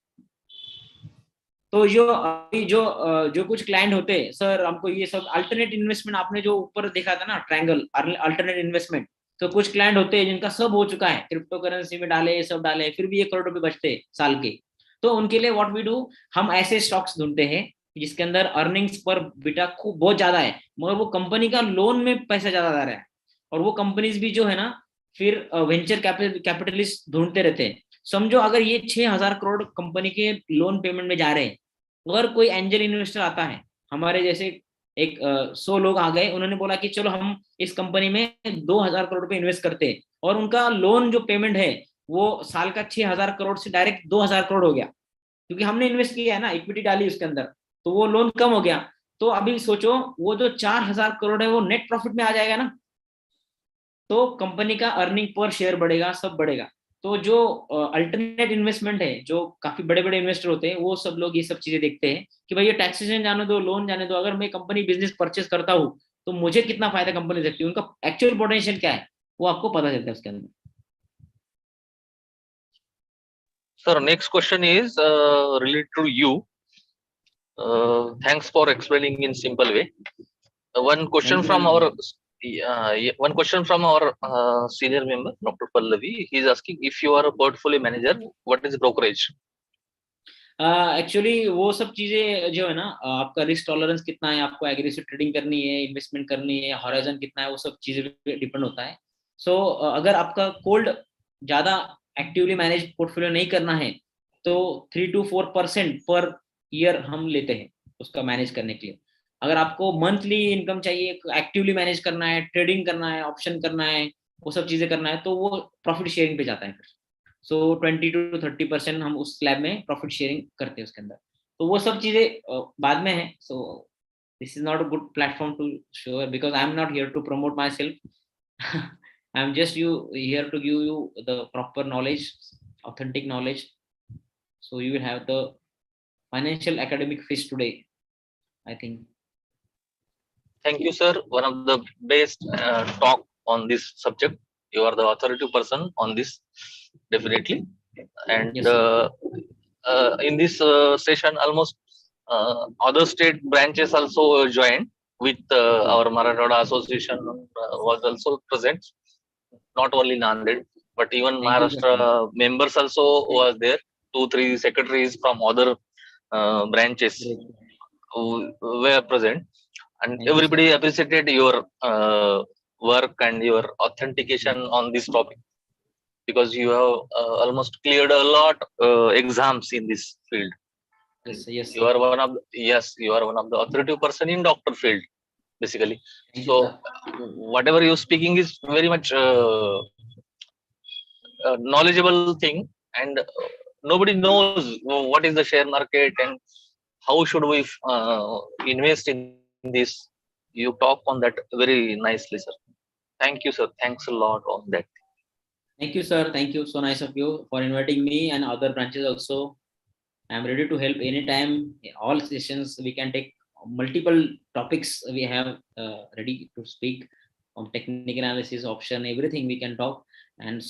तो जो कुछ क्लाइंट होते हैं, सर हमको ये सब अल्टरनेट इन्वेस्टमेंट, आपने जो ऊपर देखा था ना ट्रायंगल अल्टरनेट इन्वेस्टमेंट, तो कुछ क्लाइंट होते हैं जिनका सब हो चुका है, क्रिप्टो करेंसी में डाले, सब डाले, फिर भी 1 करोड़ रुपए बचते साल के, तो उनके लिए व्हाट वी डू, हम ऐसे स्टॉक्स ढूंढते हैं जिसके अंदर अर्निंग्स पर बीटा खूब बहुत ज्यादा है, मगर वो कंपनी का लोन में पैसा ज्यादा आ रहा है। और वो कंपनीज भी जो है ना फिर वेंचर कैपिटलिस्ट ढूंढते रहते हैं। समझो अगर ये 6,000 करोड़ कंपनी के लोन पेमेंट में जा रहे हैं, अगर कोई एंजल इन्वेस्टर आता है, हमारे जैसे एक 100 लोग आ गए, उन्होंने बोला कि चलो हम इस कंपनी में 2,000 करोड़ रुपए इन्वेस्ट करते हैं, और उनका लोन जो पेमेंट है वो साल का 6,000 करोड़ से डायरेक्ट 2,000 करोड़ हो गया, क्योंकि हमने इन्वेस्ट किया है ना, इक्विटी डाली उसके अंदर, तो वो लोन कम हो गया। तो अभी सोचो वो जो 4,000 करोड़ है वो नेट प्रॉफिट में आ जाएगा ना, तो कंपनी का अर्निंग पर शेयर बढ़ेगा, सब बढ़ेगा। तो जो अल्टरनेट इन्वेस्टमेंट है, जो काफी बड़े बड़े इन्वेस्टर होते हैं, वो सब लोग ये सब चीजें देखते हैं कि भाई ये टैक्सेशन जाने दो, लोन जाने दो, अगर मैं कंपनी बिजनेस परचेस करता हूँ तो मुझे कितना फायदा कंपनी दे सकती है, उनका एक्चुअल पोटेंशियल क्या है वो आपको पता चलता है उसके अंदर। Sir, next question is related to you. Thanks for explaining in simple way. One question Thank you from very our much. one question from our senior member, Dr. Pallavi. He is asking, if you are a portfolio manager, what is brokerage? Actually वो सब चीजें जो है ना, आपका risk tolerance कितना है, आपको एग्रेसिव ट्रेडिंग करनी है, इन्वेस्टमेंट करनी है, हॉराइजन कितना है, वो सब चीजें पे डिपेंड होता है। सो अगर आपका कोल्ड ज्यादा एक्टिवली मैनेज पोर्टफोलियो नहीं करना है, तो 3 to 4% पर ईयर हम लेते हैं उसका मैनेज करने के लिए। अगर आपको मंथली इनकम चाहिए, एक्टिवली मैनेज करना है, ट्रेडिंग करना है, ऑप्शन करना है, वो सब चीजें करना है, तो वो प्रॉफिट शेयरिंग पे जाता है फिर। सो 20 to 30% हम उस स्लैब में प्रॉफिट शेयरिंग करते हैं उसके अंदर। तो वो सब चीजें बाद में है। So this is not a good platform to show, because I am not here to promote myself. I am just you here to give you the proper knowledge, authentic knowledge, so you will have the financial academic fish today, I think. Thank you, sir. One of the best talk on this subject. You are the authority person on this, definitely. And Yes, sir. in this session, almost other state branches also joined with our Marathwada Association was also present. Not only Nanded, but even Thank you, sir. Maharashtra members also was there. 2-3 secretaries from other branches Great. were present, and Thank you, everybody sir. appreciated your work and your authentication on this topic, because you have almost cleared a lot exams in this field. Yes, sir. Yes, You sir. are one of you are one of the authoritative person in doctor field, basically. Thank you, So sir. whatever you're speaking is very much knowledgeable thing, and nobody knows what is the share market and how should we invest in this. You talk on that very nicely, sir. Thank you, sir. Thanks a lot on that. Thank you, sir. Thank you. So nice of you for inviting me and other branches also. I'm ready to help anytime. All sessions we can take multiple topics. We have ready to speak on technical analysis, option, everything we can talk. And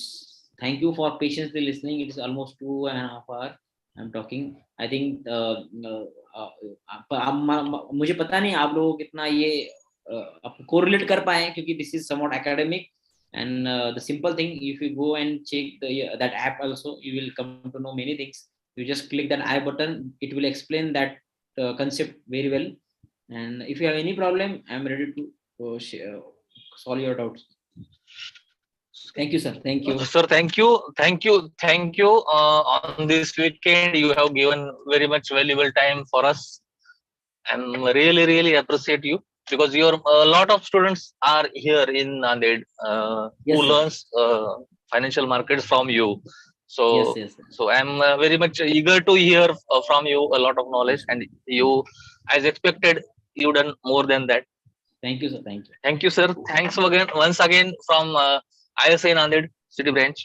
thank you for patiently listening. It is almost 2.5 hours I'm talking. I think मुझे पता नहीं आप लोग कितना ये correlate कर पाए, क्योंकि this is somewhat academic. And the simple thing, if you go and check that app also, you will come to know many things. You just click that I button, it will explain that concept very well. And if you have any problem, I'm ready to solve your doubts. Thank you, sir. Thank you. Sir, thank you. On this weekend, you have given very much valuable time for us. I'm really appreciate you, because your a lot of students are here in Nanded Yes, who sir. learns financial markets from you. So Yes. so I'm very much eager to hear from you a lot of knowledge, and you, as expected, you done more than that. Thank you, sir. Thank you. Thank you, sir. Thanks again once again from ISA Nanded City Branch,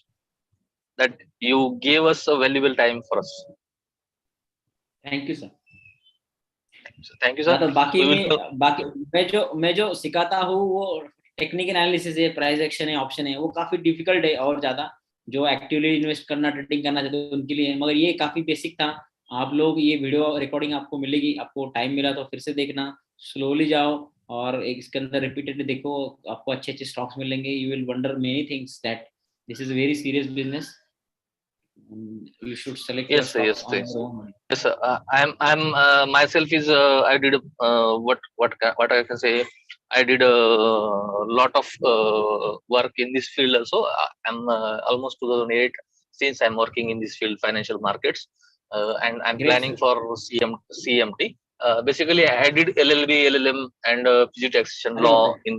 that you gave us a valuable time for us. Thank you, sir. Thank you, हाँ, sir. तो बाकी We will बाकी मैं जो सिखाता हूँ वो technical analysis है, प्राइस एक्शन है, ऑप्शन है, वो काफी डिफिकल्ट है, और ज्यादा जो एक्टिवली इन्वेस्ट करना, ट्रेडिंग करना चाहते हैं उनके लिए है। मगर ये काफी बेसिक था। आप लोग ये वीडियो रिकॉर्डिंग आपको मिलेगी, आपको टाइम मिला तो फिर से देखना, स्लोली जाओ और इसके अंदर रिपीटेडली देखो, आपको अच्छे अच्छे स्टॉक्स मिलेंगे। You will wonder many things that this is very serious business. You should select Yes, sir, your yes, stocks on sir. your own. Yes, sir. I'm myself is I did what I can say. I did a lot of work in this field also. I'm almost 2008 since I'm working in this field, financial markets, and I'm Great, planning sir. for CMT. Basically, I did LLB, LLM, and PG taxation अरे law बापरे,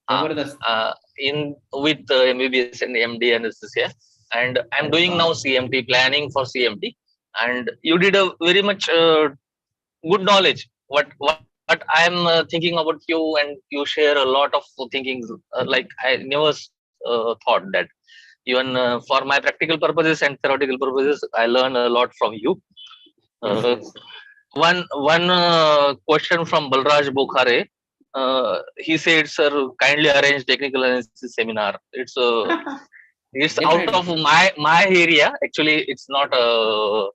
uh, जबरदस्त. in with MBBS and MD and SSA, and I'm अरे doing वा. now CMT, planning for CMT. And you did a very much good knowledge. What I'm thinking about you, and you share a lot of thinking. Like I never thought that. Even for my practical purposes and theoretical purposes, I learn a lot from you. Yes, Uh, yes. one question from Balraj Bokhare. He said, "Sir, kindly arrange technical analysis seminar." It's out Definitely, of sir. my area. Actually, it's not a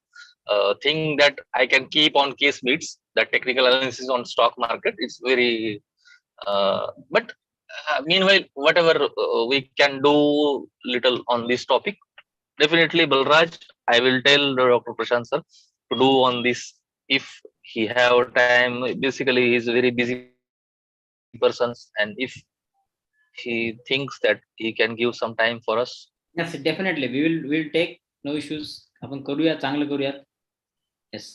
thing that I can keep on case meets. The technical analysis on stock market. It's very but meanwhile, whatever we can do little on this topic. Definitely, Balraj, I will tell Dr. Prashant sir to do on this if he have time. Basically, he's a very busy person, and if he thinks that he can give some time for us. Yes, definitely. We will take no issues. आपण करूया, चांगलं करूयात. Yes.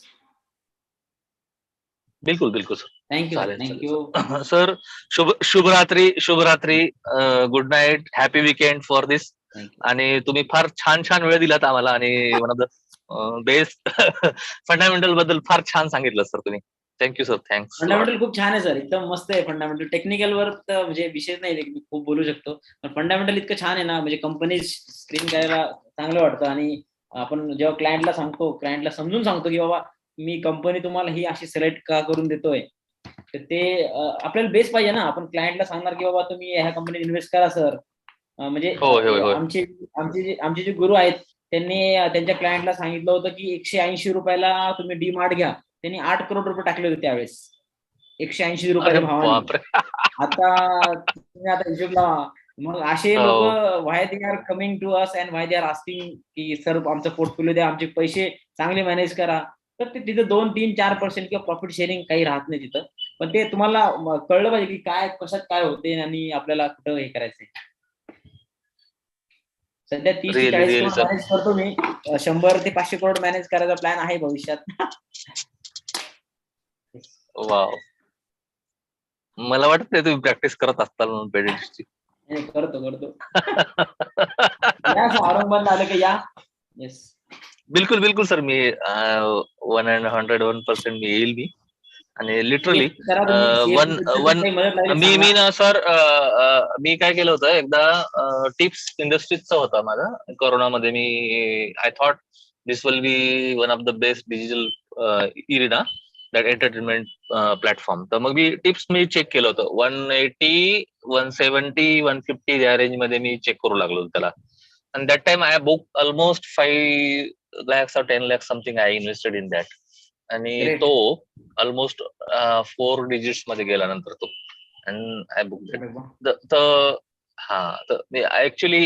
बिलकुल बिलकुल sir. Thank you, sir. चालेल Thank चालेल you. Sir. Sir शुभरात्री good night, happy weekend for this. Thank you. आणि तुम्ही फार छान छान वेळ दिलात आम्हाला, आणि one of the best fundamental बद्दल फार छान सांगितलं सर तुम्ही. Thank you sir, thanks lot. Fundamental खूप छान आहे सर, एकदम मस्त आहे फंडामेंटल. टेक्निकल वर तर म्हणजे विषय नाही, मी खूप बोलू शकतो, पण फंडामेंटल इतकं छान आहे ना, म्हणजे कंपनी स्क्रीन करायला चांगलं वाटतं. आणि आपण जेव्हा क्लायंटला समजून सांगतो की बाबा मी कंपनी तुम्हाला ही अशी सिलेक्ट का करून देतोय, तर ते आपल्याला बेस पाहिजे ना. आपण क्लायंटला सांगणार की बाबा तुम्ही ह्या कंपनीत इन्व्हेस्ट करा सर. म्हणजे होय होय होय. आमचे जे गुरु आहेत त्यांनी त्यांच्या क्लायंटला सांगितलं होतं की 180 रुपयाला तुम्ही डी मार्ट घ्या. त्यांनी 8 करोड रुपये टाकले होते त्यावेळेस 180 अरे रुपयाच्या भावाने. बापरे. आता तुम्ही आता हिशोब लावा. मग असे लोक हो. Why they are coming to us and why they are asking की सर आमचा पोर्टफोलिओ द्या, आमचे पैसे चांगले मॅनेज करा. तर ते तिथं 2-3-4% किंवा प्रॉफिट शेअरिंग काही राहत नाही तिथं. पण ते तुम्हाला कळलं पाहिजे की काय कशात काय होते आणि आपल्याला कुठं हे करायचंय. सध्या 30 ते really 40 really crore sir. Manage करतो मी. 100 ते 500 करोड मॅनेज करायचा प्लॅन आहे भविष्यात. वाव. मला वाटत नाही तुम्ही प्रॅक्टिस करत असताल म्हणून पेडेंट्सची. करतो. या औरंगाबादला आलं की या. येस. बिलकुल बिलकुल सर, मी 101% मी येईल मी. आणि लिटरली करा तुम्ही वन वन काही मदत लागली मी सांगा. मी ना सर, मी काय केलं होतं एकदा, टिप्स इंडस्ट्रीजचा होता माझा कोरोनामध्ये. मी I thought this will be one of the best digital arena that entertainment platform. तर मग मी चेक केलं होतं. 180, 170, 150 या रेंज मध्ये मी चेक करू लागलो त्याला. And that time I booked almost 5 lakhs or 10 lakhs something I invested in that. आणि Great. तो ऑलमोस्ट 4 डिजिट्स मध्ये गेला नंतर तो. अँड आय बुक हा. तर ऍक्च्युली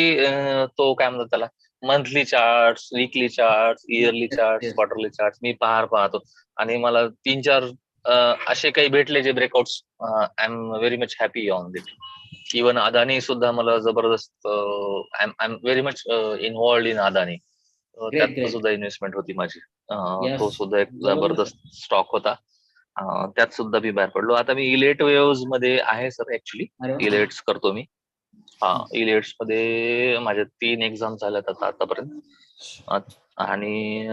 तो काय म्हणतात त्याला, monthly charts, weekly charts, yearly charts, Yes. Quarterly charts मी पाहतो. आणि मला 3-4 असे काही भेटले जे breakouts. I am very much happy on it. Even Adani सुद्धा मला जबरदस्त, I am very much involved in Adani. त्यात सुद्धा इन्व्हेस्टमेंट होती माझी. तो सुद्धा एक जबरदस्त स्टॉक होता. त्यात सुद्धा मी बाहेर पडलो. आता मी इलेट वेव्स मध्ये आहे सर. ऍक्च्युली इलेट्स करतो मी. इलेट्स मध्ये माझ्या 3 एक्झाम झाल्यात आतापर्यंत. आणि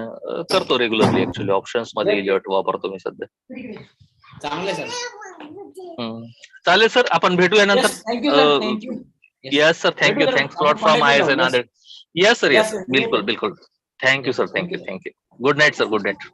करतो रेग्युलरली. ऍक्च्युली ऑप्शन्स मध्ये इलेट वापरतो मी सध्या. चांगलं सर. चालेल सर, आपण भेटूया नंतर. Thank you. Yes sir, thank you. Thanks lot from IS Nanded. Yes sir, yes. बिलकुल बिलकुल. Thank you sir, thank you. Good night sir, good night.